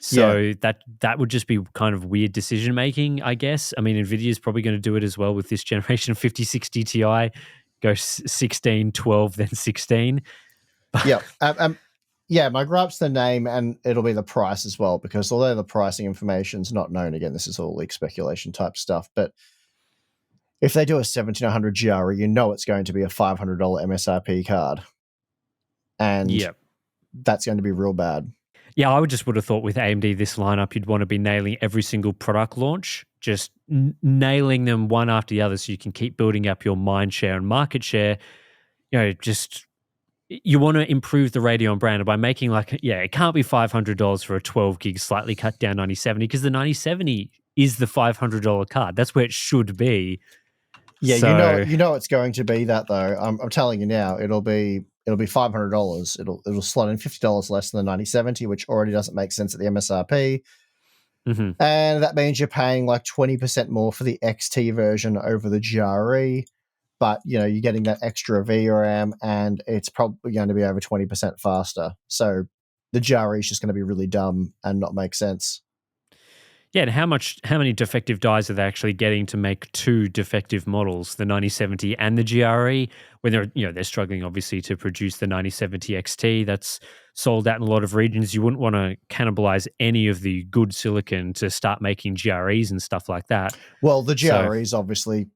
So that would just be kind of weird decision making, I guess. I mean, NVIDIA is probably going to do it as well with this generation of 5060 Ti, go 16, 12, then 16. My gripe's the name, and it'll be the price as well, because although the pricing information's not known, again, this is all leak speculation type stuff, but if they do a 1700 GRE, it's going to be a $500 MSRP card. And that's going to be real bad. Yeah, I would have thought with AMD, this lineup, you'd want to be nailing every single product launch, just nailing them one after the other so you can keep building up your mind share and market share. You want to improve the Radeon brand by making it can't be $500 for a 12 gig slightly cut down 9070, because the 9070 is the $500 card. That's where it should be. Yeah, so, it's going to be that though. I'm telling you now, it'll be $500. It'll slot in $50 less than the 9070, which already doesn't make sense at the MSRP. Mm-hmm. And that means you're paying like 20% more for the XT version over the GRE, but you're getting that extra VRAM, and it's probably going to be over 20% faster. So the GRE is just going to be really dumb and not make sense. Yeah, and how many defective dies are they actually getting to make two defective models, the 9070 and the GRE, when they're struggling obviously to produce the 9070 XT that's sold out in a lot of regions. You wouldn't want to cannibalize any of the good silicon to start making GREs and stuff like that. Well, the GRE is obviously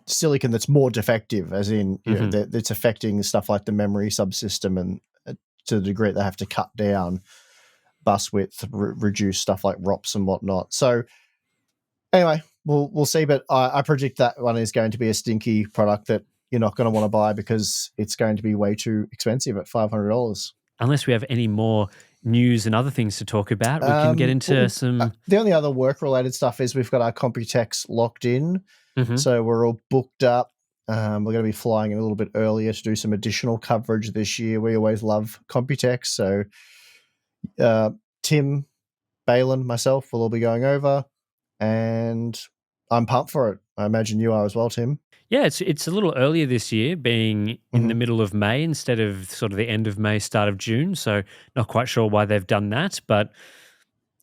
silicon that's more defective, as in it's affecting stuff like the memory subsystem, and to the degree they have to cut down bus width, reduce stuff like ROPS and whatnot. So anyway, we'll see, but I predict that one is going to be a stinky product that you're not going to want to buy because it's going to be way too expensive at $500. Unless we have any more news and other things to talk about, we can get into some. The only other work-related stuff is we've got our Computex locked in, Mhm. so we're all booked up. We're going to be flying in a little bit earlier to do some additional coverage this year. We always love Computex, so Tim, Balin, myself will all be going over, and I'm pumped for it. I imagine you are as well, Tim. Yeah, it's a little earlier this year, being in the middle of May instead of sort of the end of May, start of June. So not quite sure why they've done that, but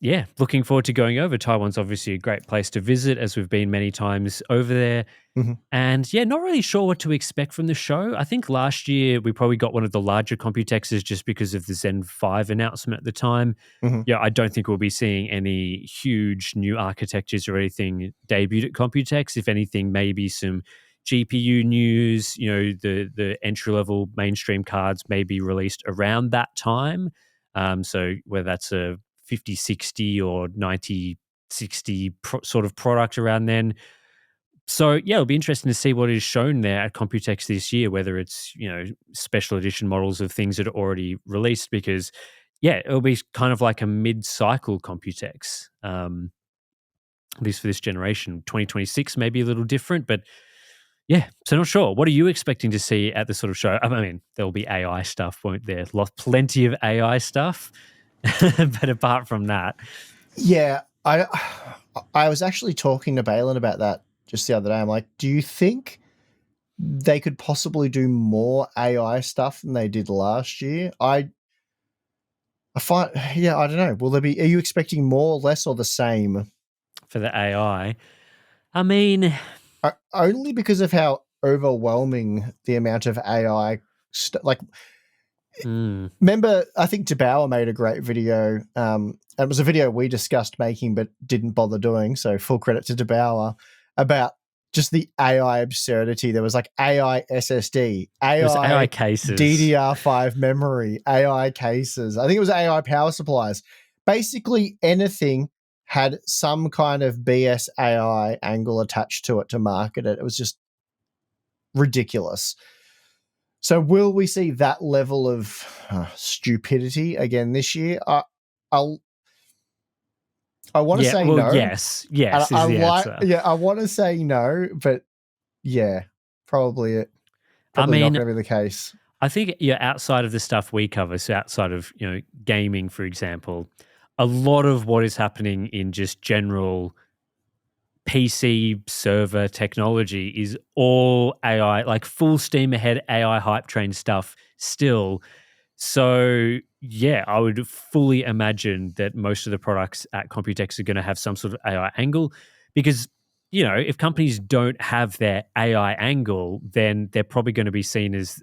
yeah, looking forward to going over. Taiwan's obviously a great place to visit, as we've been many times over there. Mhm. And yeah, not really sure what to expect from the show. I think last year we probably got one of the larger Computexes just because of the Zen 5 announcement at the time. Mhm. Yeah, I don't think we'll be seeing any huge new architectures or anything debuted at Computex. If anything, maybe some GPU news, the entry level mainstream cards may be released around that time. So whether that's a 5060 or 9060 sort of product around then. So yeah, it'll be interesting to see what is shown there at Computex this year, whether it's special edition models of things that are already released. Because yeah, it'll be kind of like a mid-cycle Computex, at least for this generation. 2026 may be a little different, but yeah, so not sure. What are you expecting to see at the sort of show? I mean, there'll be AI stuff, won't there? Plenty of AI stuff, but apart from that, Yeah, I was actually talking to Balin about that just the other day. I'm like, do you think they could possibly do more AI stuff than they did last year? I find, yeah, I don't know. Will there be? Are you expecting more, less, or the same? for the I mean, Only because of how overwhelming the amount of AI like. Remember, I think DeBauer made a great video. It was a video we discussed making but didn't bother doing, so full credit to DeBauer, about just the AI absurdity. There was like AI SSD, it was AI AI cases. DDR5 memory, AI cases. I think it was AI power supplies. Basically anything had some kind of BS AI angle attached to it to market it. It was just ridiculous. So will we see that level of stupidity again this year? I want to Yeah, say well, no. yes is the answer. I want to say no, but yeah, probably I not mean, going to be the case. I think outside of the stuff we cover, so outside of gaming, for example, a lot of what is happening in just general PC server technology is all AI, like full steam ahead AI hype train stuff still. So yeah, I would fully imagine that most of the products at Computex are going to have some sort of AI angle, because if companies don't have their AI angle, then they're probably going to be seen as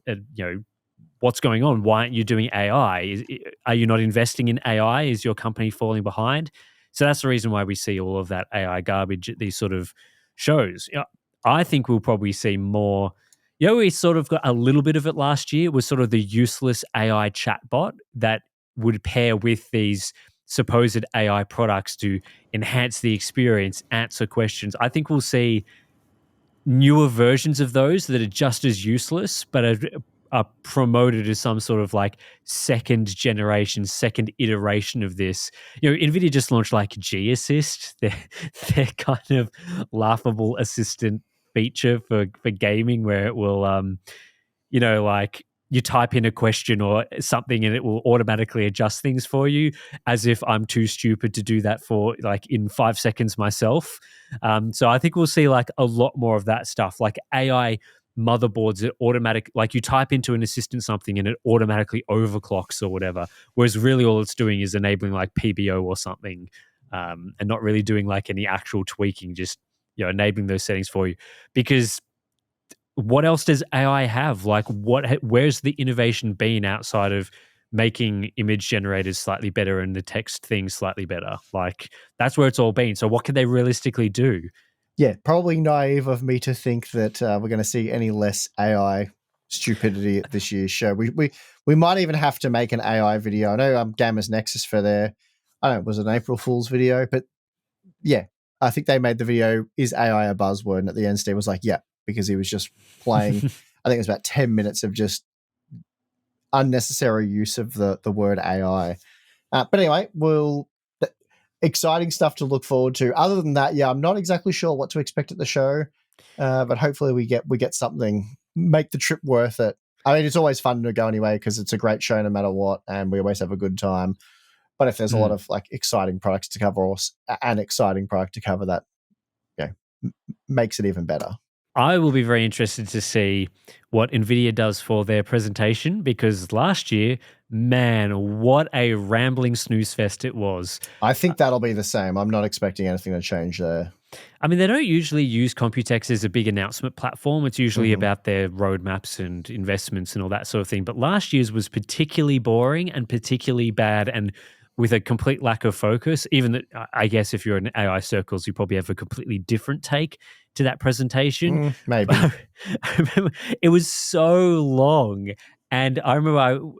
what's going on? Why aren't you doing AI? Are you not investing in AI? Is your company falling behind? So that's the reason why we see all of that AI garbage at these sort of shows. I think we'll probably see more. We sort of got a little bit of it last year. Was sort of the useless AI chatbot that would pair with these supposed AI products to enhance the experience, answer questions. I think we'll see newer versions of those that are just as useless, but are promoted as some sort of like second generation, second iteration of this. NVIDIA just launched like G Assist, their kind of laughable assistant feature for gaming, where it will like you type in a question or something and it will automatically adjust things for you, as if I'm too stupid to do that for like in 5 seconds myself. So I think we'll see like a lot more of that stuff, like AI motherboards that automatic, like you type into an assistant something and it automatically overclocks or whatever, whereas really all it's doing is enabling like PBO or something, and not really doing like any actual tweaking, just enabling those settings for you. Because what else does AI have? Like, where's the innovation been outside of making image generators slightly better and the text things slightly better? Like, that's where it's all been. So, what can they realistically do? Yeah, probably naive of me to think that we're going to see any less AI stupidity at this year's show. We might even have to make an AI video. I know Gamers Nexus for their, I don't know, was it an April Fool's video? But yeah, I think they made the video, is AI a buzzword? And at the end, Steve was like, yeah, because he was just playing, I think it was about 10 minutes of just unnecessary use of the word AI. But anyway, exciting stuff to look forward to. Other than that, yeah, I'm not exactly sure what to expect at the show, but hopefully we get something, make the trip worth it. I mean, it's always fun to go anyway because it's a great show no matter what, and we always have a good time. But if there's a lot of like exciting products to cover, or an exciting product to cover, that makes it even better. I will be very interested to see what NVIDIA does for their presentation, because last year, man, what a rambling snooze fest it was. I think that'll be the same. I'm not expecting anything to change there. I mean, they don't usually use Computex as a big announcement platform. It's usually about their roadmaps and investments and all that sort of thing. But last year's was particularly boring and particularly bad, and with a complete lack of focus. Even that, I guess if you're in AI circles, you probably have a completely different take to that presentation. Maybe. I remember it was so long. And I remember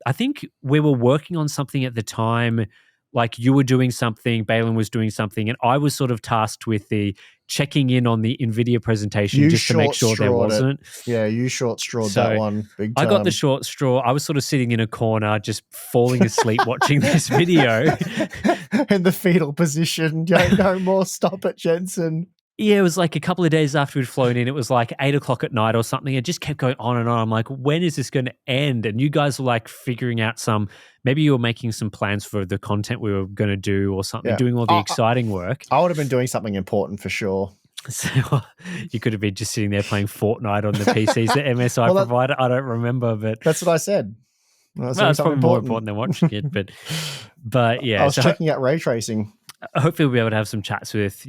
I think we were working on something at the time. Like you were doing something, Balin was doing something, and I was sort of tasked with the checking in on the NVIDIA presentation just to make sure there wasn't. Yeah, you short-strawed that one big time. I got the short straw. I was sort of sitting in a corner, just falling asleep watching this video. In the fetal position. No more, stop it, Jensen. Yeah, it was like a couple of days after we'd flown in. It was like 8 o'clock at night or something. It just kept going on and on. I'm like, when is this going to end? And you guys were like figuring out maybe you were making some plans for the content we were going to do or something, doing all the exciting work. I would have been doing something important for sure. So you could have been just sitting there playing Fortnite on the PCs that MSI provided. I don't remember, but that's what I said. That's probably more important than watching it. But yeah, I was checking out ray tracing. Hopefully, we'll be able to have some chats with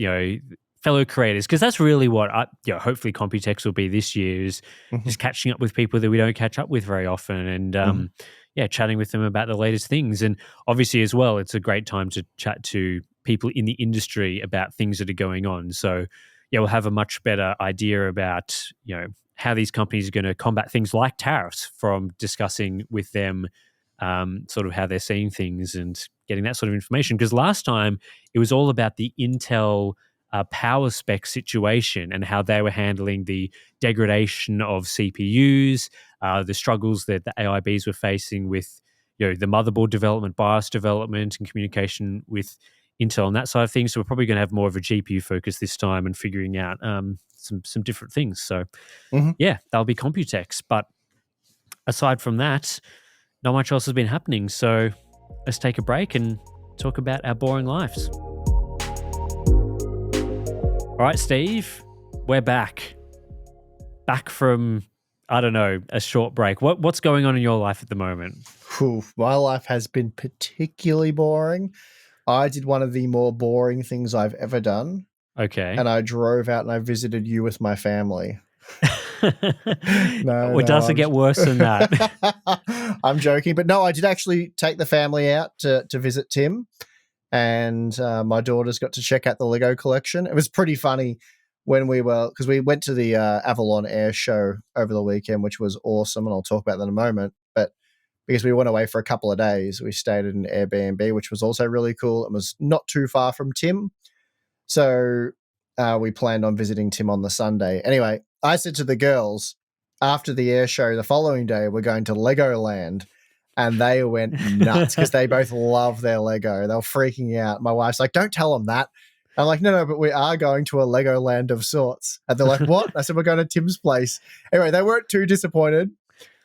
fellow creators, because that's really what hopefully Computex will be this year, is just catching up with people that we don't catch up with very often, and chatting with them about the latest things. And obviously as well, it's a great time to chat to people in the industry about things that are going on. So we'll have a much better idea about how these companies are going to combat things like tariffs from discussing with them sort of how they're seeing things and getting that sort of information. Because last time it was all about the Intel power spec situation and how they were handling the degradation of CPUs, the struggles that the AIBs were facing with the motherboard development, BIOS development, and communication with Intel on that side of things. So we're probably going to have more of a GPU focus this time and figuring out some different things. So that'll be Computex. But aside from that, not much else has been happening. So let's take a break and talk about our boring lives. All right, Steve, we're back. Back from, I don't know, a short break. What's going on in your life at the moment? My life has been particularly boring. I did one of the more boring things I've ever done. Okay. And I drove out and I visited you with my family. It doesn't get worse than that. I'm joking. But no, I did actually take the family out to visit Tim. And my daughters got to check out the Lego collection. It was pretty funny because we went to the Avalon Air Show over the weekend, which was awesome, and I'll talk about that in a moment. But because we went away for a couple of days, we stayed at an Airbnb, which was also really cool. It was not too far from Tim. So we planned on visiting Tim on the Sunday. Anyway, I said to the girls, after the air show the following day, we're going to Legoland. And they went nuts because they both love their Lego. They were freaking out. My wife's like, don't tell them that. I'm like, no, but we are going to a Legoland of sorts. And they're like, what? I said, we're going to Tim's place. Anyway, they weren't too disappointed.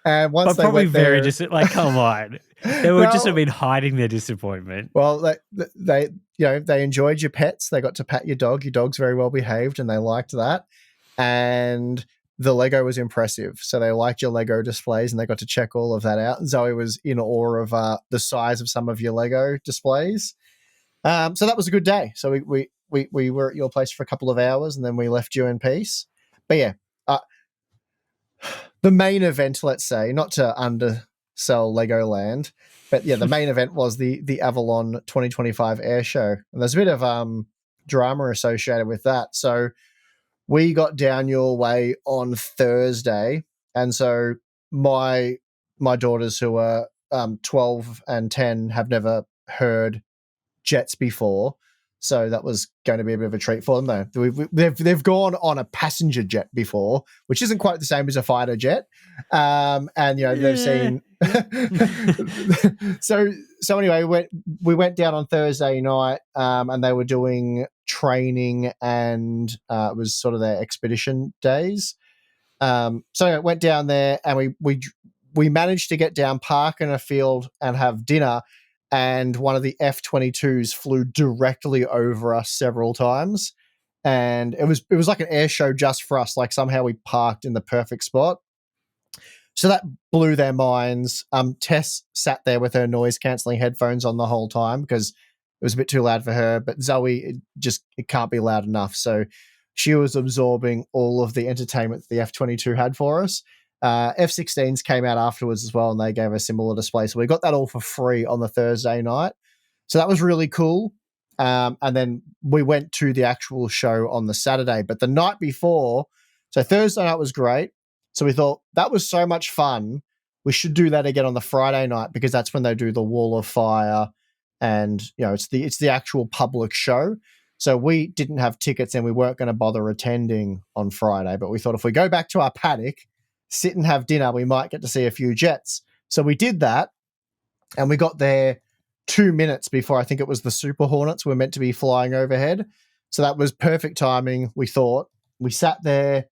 And once they went there, come on. They would just have been hiding their disappointment. Well, they enjoyed your pets. They got to pat your dog. Your dog's very well behaved and they liked that. And the Lego was impressive. So they liked your Lego displays and they got to check all of that out. And Zoe was in awe of the size of some of your Lego displays. So that was a good day. So we were at your place for a couple of hours and then we left you in peace. But yeah, the main event, let's say, not to undersell Legoland, but yeah, the main event was the Avalon 2025 Air Show. And there's a bit of drama associated with that. So we got down your way on Thursday, and so my daughters, who are 12 and 10, have never heard jets before, so that was going to be a bit of a treat for them. Though they've gone on a passenger jet before, which isn't quite the same as a fighter jet, and they've seen So anyway, we went down on Thursday night, and they were doing training, and it was sort of their expedition days. So I went down there, and we managed to get down, park in a field, and have dinner. And one of the F-22s flew directly over us several times, and it was like an air show just for us. Like somehow we parked in the perfect spot. So that blew their minds. Tess sat there with her noise cancelling headphones on the whole time because it was a bit too loud for her. But Zoe, it can't be loud enough. So she was absorbing all of the entertainment the F-22 had for us. F-16s came out afterwards as well, and they gave a similar display. So we got that all for free on the Thursday night. So that was really cool. And then we went to the actual show on the Saturday. But the night before, so Thursday night was great. So we thought that was so much fun. We should do that again on the Friday night because that's when they do the Wall of Fire, and it's the actual public show. So we didn't have tickets and we weren't going to bother attending on Friday. But we thought if we go back to our paddock, sit and have dinner, we might get to see a few jets. So we did that, and we got there 2 minutes before I think it was the Super Hornets were meant to be flying overhead. So that was perfect timing. We thought we sat there.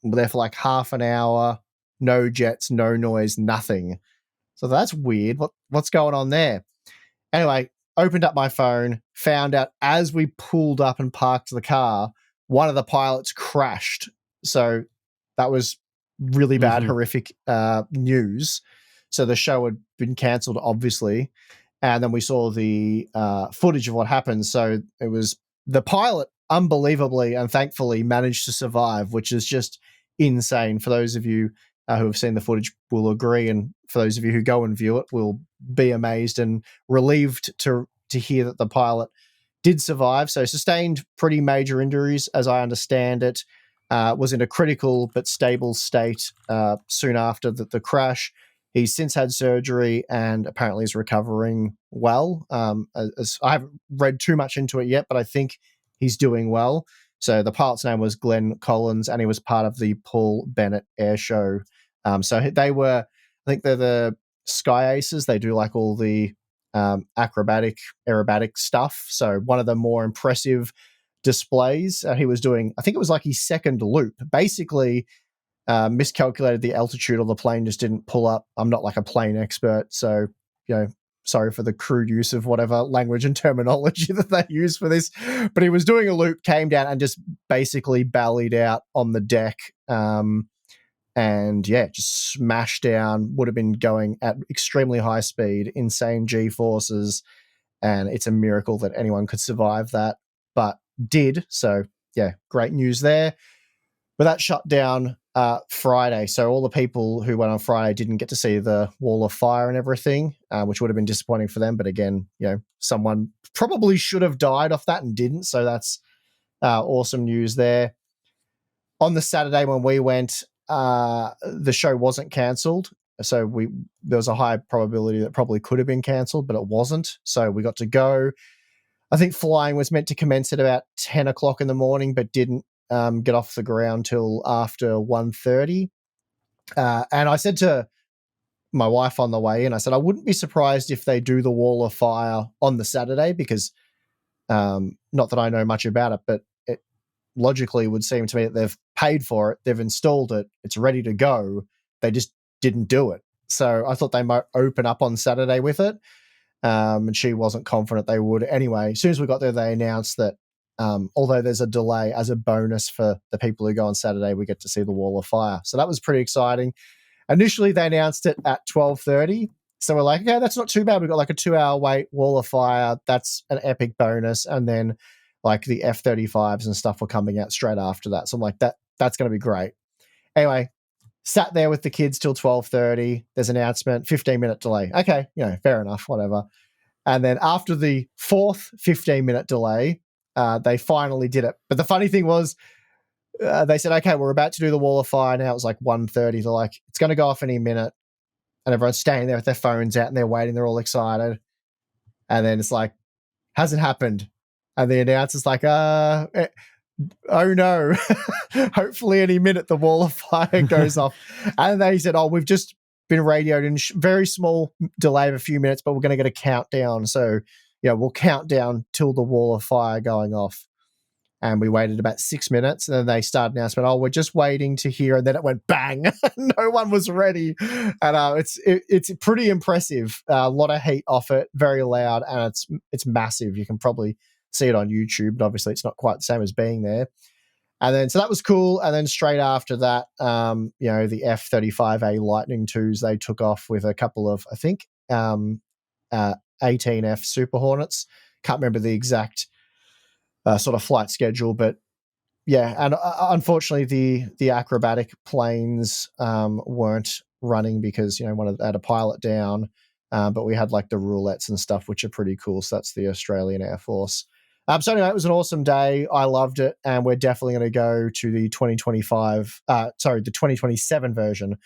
We're there for like half an hour, no jets, no noise, nothing. So that's weird. What's going on there? Anyway, opened up my phone, found out as we pulled up and parked the car, one of the pilots crashed. So that was really bad, horrific news. So the show had been cancelled, obviously. And then we saw the footage of what happened. So it was the pilot, unbelievably and thankfully, managed to survive, which is just insane. For those of you who have seen the footage will agree, and for those of you who go and view it will be amazed and relieved to hear that the pilot did survive. So sustained pretty major injuries, as I understand it, was in a critical but stable state soon after the crash. He's since had surgery and apparently is recovering well. As I haven't read too much into it yet, but I think he's doing well. So the pilot's name was Glenn Collins, and he was part of the Paul Bennett Air Show. So they were, I think they're the Sky Aces. They do like all the aerobatic stuff. So one of the more impressive displays he was doing, I think it was like his second loop. Basically, miscalculated the altitude, or the plane just didn't pull up. I'm not like a plane expert, so sorry for the crude use of whatever language and terminology that they use for this. But he was doing a loop, came down, and just basically ballied out on the deck. And just smashed down, would have been going at extremely high speed, insane G-forces. And it's a miracle that anyone could survive that, but did. So, great news there. But that shut down Friday. So all the people who went on Friday didn't get to see the Wall of Fire and everything, which would have been disappointing for them. But again, someone probably should have died off that and didn't. So that's awesome news there. On the Saturday when we went, the show wasn't cancelled. So there was a high probability that probably could have been cancelled, but it wasn't. So we got to go. I think flying was meant to commence at about 10 o'clock in the morning, but didn't get off the ground till after 1:30. And I said to my wife on the way in, I said, I wouldn't be surprised if they do the Wall of Fire on the Saturday, because not that I know much about it, but it logically would seem to me that they've paid for it, they've installed it, it's ready to go. They just didn't do it. So I thought they might open up on Saturday with it. And she wasn't confident they would. Anyway, as soon as we got there, they announced that although there's a delay, as a bonus for the people who go on Saturday, we get to see the Wall of Fire. So that was pretty exciting. Initially, they announced it at 12:30. So we're like, okay, that's not too bad. We've got like a 2-hour wait, Wall of Fire. That's an epic bonus. And then like the F-35s and stuff were coming out straight after that. So I'm like, that's going to be great. Anyway, sat there with the kids till 12:30. There's an announcement, 15-minute delay. Okay, fair enough, whatever. And then after the fourth 15-minute delay, they finally did it. But the funny thing was, they said, okay, we're about to do the Wall of Fire now. It was like 1:30. They're like, it's going to go off any minute. And everyone's standing there with their phones out and they're waiting. They're all excited. And then it's like, hasn't happened. And the announcer's like, oh no, hopefully any minute the Wall of Fire goes off. And they said, we've just been radioed in very small delay of a few minutes, but we're going to get a countdown. So, we'll count down till the wall of fire going off. And we waited about 6 minutes, and then they started announcement, we're just waiting to hear, and then it went bang. No one was ready. And it's pretty impressive. A lot of heat off it, very loud, and it's massive. You can probably see it on YouTube, but obviously it's not quite the same as being there. And then, so that was cool. And then straight after that, the F-35A Lightning IIs, they took off with a couple of, I think, 18F Super Hornets. Can't remember the exact sort of flight schedule, but yeah. And unfortunately, the acrobatic planes weren't running because, one had a pilot down. But we had like the roulettes and stuff, which are pretty cool. So that's the Australian Air Force. So anyway, it was an awesome day. I loved it, and we're definitely going to go to the 2027 version.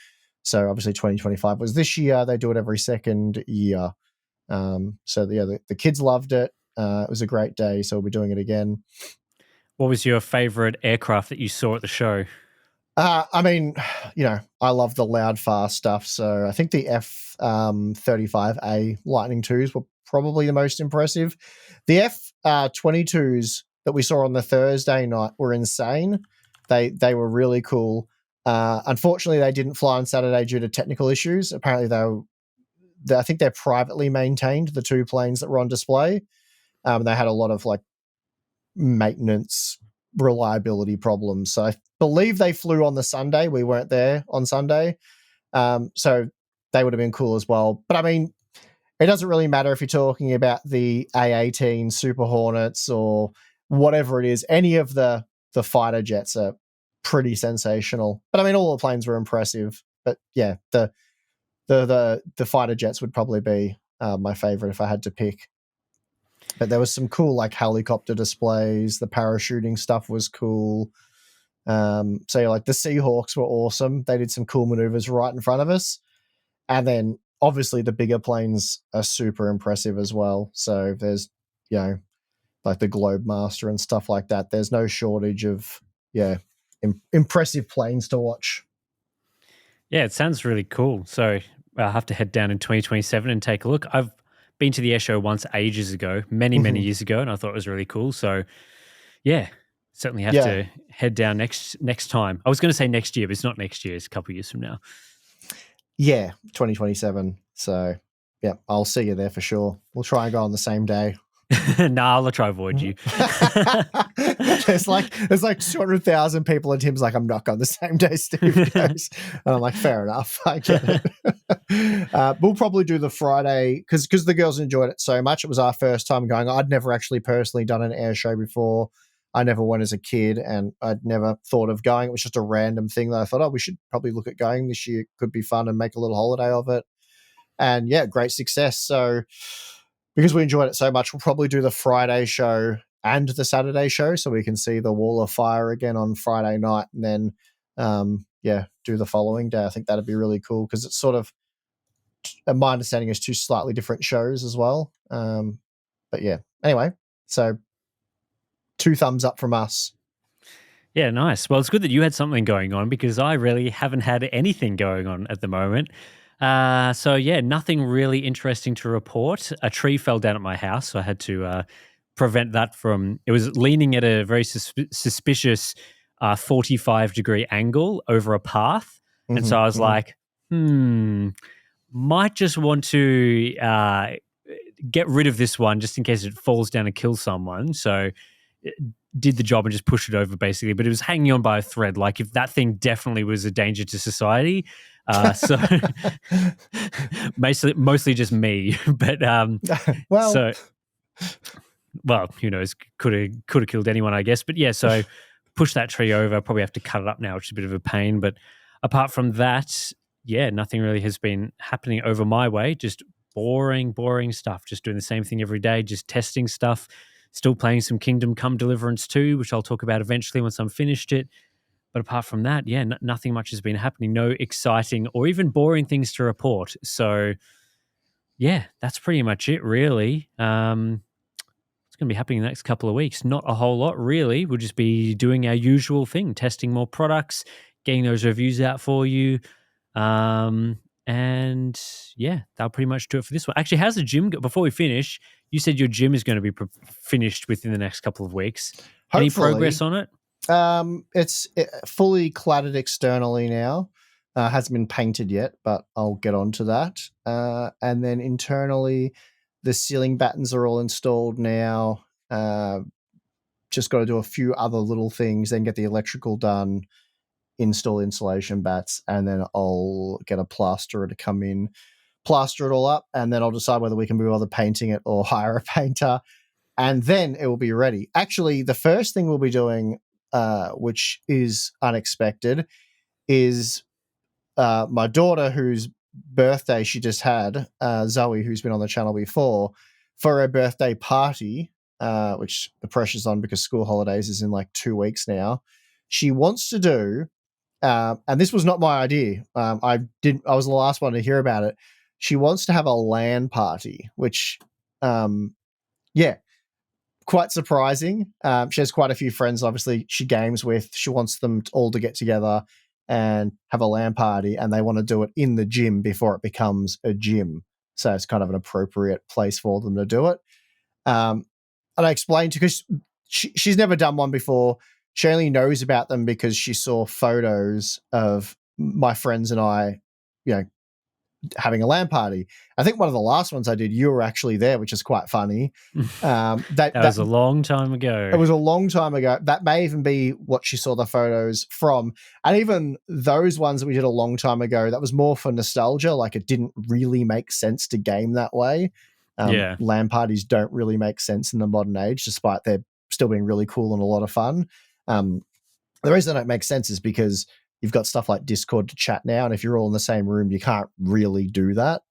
So obviously 2025 was this year. They do it every second year. So yeah, the kids loved it. It was a great day, so we'll be doing it again. What was your favorite aircraft that you saw at the show? I mean, I love the loud, fast stuff. So I think the F-35A Lightning IIs were probably the most impressive. The F-22s that we saw on the Thursday night were insane. They were really cool. Unfortunately, they didn't fly on Saturday due to technical issues. Apparently, I think they're privately maintained, the two planes that were on display. They had a lot of like maintenance reliability problems. So I believe they flew on the Sunday. We weren't there on Sunday. So they would have been cool as well. But I mean, it doesn't really matter if you're talking about the A-18 Super Hornets or whatever it is. Any of the fighter jets are pretty sensational. But I mean, all the planes were impressive. But yeah, the fighter jets would probably be my favorite if I had to pick. But there was some cool like helicopter displays. The parachuting stuff was cool. So like the Seahawks were awesome. They did some cool maneuvers right in front of us. And then obviously the bigger planes are super impressive as well. So there's, like the Globemaster and stuff like that. There's no shortage of, impressive planes to watch. Yeah, it sounds really cool. So I'll have to head down in 2027 and take a look. I've been to the air show once ages ago, many years ago, and I thought it was really cool. So yeah, certainly have to head down next time. I was going to say next year, but it's not next year. It's a couple of years from now. Yeah, 2027. So yeah, I'll see you there for sure. We'll try and go on the same day. Nah, I'll try to avoid you. there's like 200,000 people, and Tim's like, I'm not going the same day Steve goes. And I'm like, fair enough, I get it. We'll probably do the Friday because the girls enjoyed it so much. It was our first time going. I'd never actually personally done an air show before. I never went as a kid, and I'd never thought of going. It was just a random thing that I thought, we should probably look at going this year. It could be fun and make a little holiday of it. And yeah, great success. So because we enjoyed it so much, we'll probably do the Friday show and the Saturday show so we can see the Wall of Fire again on Friday night, and then do the following day. I think that'd be really cool because it's sort of, my understanding is, two slightly different shows as well. But yeah, anyway, so 2 thumbs up from us. Yeah, nice. Well, it's good that you had something going on because I really haven't had anything going on at the moment. So yeah, nothing really interesting to report. A tree fell down at my house, so I had to prevent that from. It was leaning at a very suspicious 45-degree angle over a path, and so I was like, might just want to get rid of this one just in case it falls down and kills someone. So did the job and just pushed it over basically, but it was hanging on by a thread. Like if that thing definitely was a danger to society. So mostly just me, but well, who knows? Could have killed anyone, I guess. But yeah, so push that tree over. Probably have to cut it up now, which is a bit of a pain. But apart from that, yeah, nothing really has been happening over my way. Just boring stuff. Just doing the same thing every day. Just testing stuff. Still playing some Kingdom Come Deliverance 2, which I'll talk about eventually once I'm finished it. But apart from that, yeah, nothing much has been happening. No exciting or even boring things to report. So, yeah, that's pretty much it, really. It's going to be happening in the next couple of weeks. Not a whole lot, really. We'll just be doing our usual thing, testing more products, getting those reviews out for you. And And yeah, that'll pretty much do it for this one. Actually, how's the gym go? Before we finish, you said your gym is going to be finished within the next couple of weeks. Hopefully. Any progress on it? It's fully cladded externally now. Hasn't been painted yet, but I'll get onto that. And then internally, the ceiling battens are all installed now. Just got to do a few other little things, then get the electrical done, install insulation bats, and then I'll get a plasterer to come in, plaster it all up, and then I'll decide whether we can be either painting it or hire a painter, and then it will be ready. Actually, the first thing we'll be doing, which is unexpected, is my daughter, whose birthday she just had, Zoe, who's been on the channel before, for her birthday party, which the pressure's on because school holidays is in like 2 weeks now. She wants to do, and this was not my idea. I was the last one to hear about it. She wants to have a LAN party, which, quite surprising. She has quite a few friends, obviously, she games with. She wants them all to get together and have a LAN party, and they want to do it in the gym before it becomes a gym. So it's kind of an appropriate place for them to do it. And I explained to, because she's never done one before. She only knows about them because she saw photos of my friends and I, having a LAN party. I think one of the last ones I did, you were actually there, which is quite funny. That was a long time ago. It was a long time ago. That may even be what she saw the photos from. And even those ones that we did a long time ago, that was more for nostalgia. Like, it didn't really make sense to game that way. LAN parties don't really make sense in the modern age, despite they're still being really cool and a lot of fun. The reason they don't make sense is because you've got stuff like Discord to chat now, and if you're all in the same room, you can't really do that.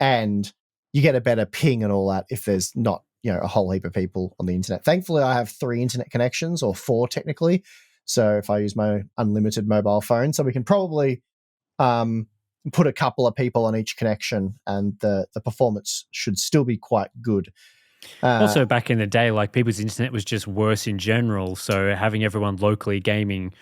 And you get a better ping and all that if there's not, a whole heap of people on the internet. Thankfully, I have 3 internet connections, or 4 technically. So if I use my unlimited mobile phone, so we can probably put a couple of people on each connection, and the performance should still be quite good. Also, back in the day, like, people's internet was just worse in general. So having everyone locally gaming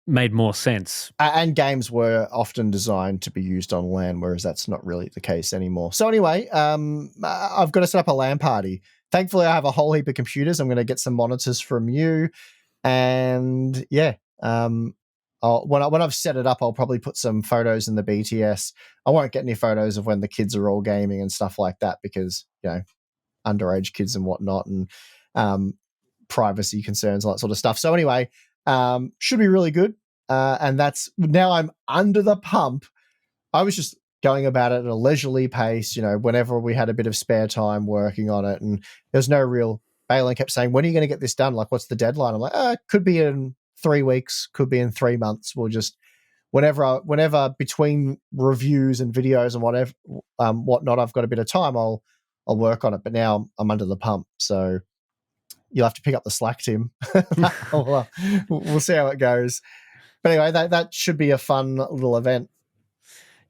made more sense. And games were often designed to be used on LAN, whereas that's not really the case anymore. So anyway, I've got to set up a LAN party. Thankfully, I have a whole heap of computers. I'm going to get some monitors from you. And when I've set it up, I'll probably put some photos in the BTS. I won't get any photos of when the kids are all gaming and stuff like that because, underage kids and whatnot, and privacy concerns, all that sort of stuff. So anyway, should be really good. And that's, now I'm under the pump. I was just going about it at a leisurely pace, whenever we had a bit of spare time working on it. And there's no real, Balin kept saying, when are you going to get this done? Like, what's the deadline? I'm like, it could be in 3 weeks, could be in 3 months. We'll just, whenever between reviews and videos and whatever, whatnot, I've got a bit of time, I'll work on it. But now I'm under the pump. So you'll have to pick up the slack, Tim. We'll see how it goes. But anyway, that should be a fun little event.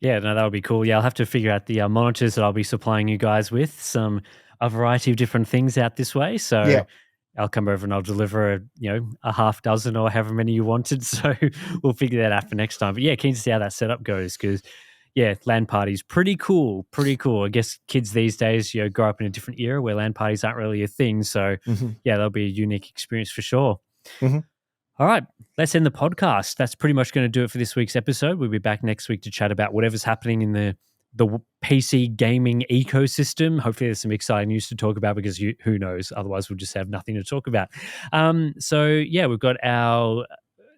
Yeah, no, that would be cool. Yeah, I'll have to figure out the monitors that I'll be supplying you guys with, a variety of different things out this way. So I'll come over and I'll deliver, a half dozen or however many you wanted. So we'll figure that out for next time. But yeah, keen to see how that setup goes because, LAN parties, pretty cool. I guess kids these days, grow up in a different era where LAN parties aren't really a thing. So that'll be a unique experience for sure. Mm-hmm. All right, let's end the podcast. That's pretty much going to do it for this week's episode. We'll be back next week to chat about whatever's happening in the PC gaming ecosystem. Hopefully there's some exciting news to talk about because who knows? Otherwise, we'll just have nothing to talk about. We've got our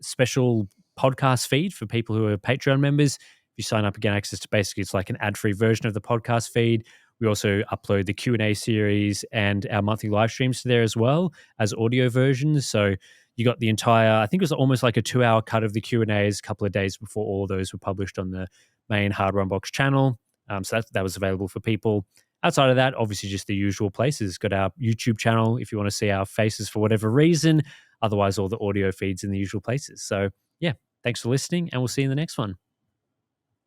special podcast feed for people who are Patreon members. If you sign up, again, access to basically it's like an ad-free version of the podcast feed. We also upload the Q&A series and our monthly live streams to there as well as audio versions. So you got the entire, I think it was almost like a 2-hour cut of the Q&As a couple of days before all of those were published on the main Hardware Unbox channel. So that was available for people. Outside of that, obviously just the usual places. Got our YouTube channel if you want to see our faces for whatever reason. Otherwise, all the audio feeds in the usual places. So yeah, thanks for listening and we'll see you in the next one.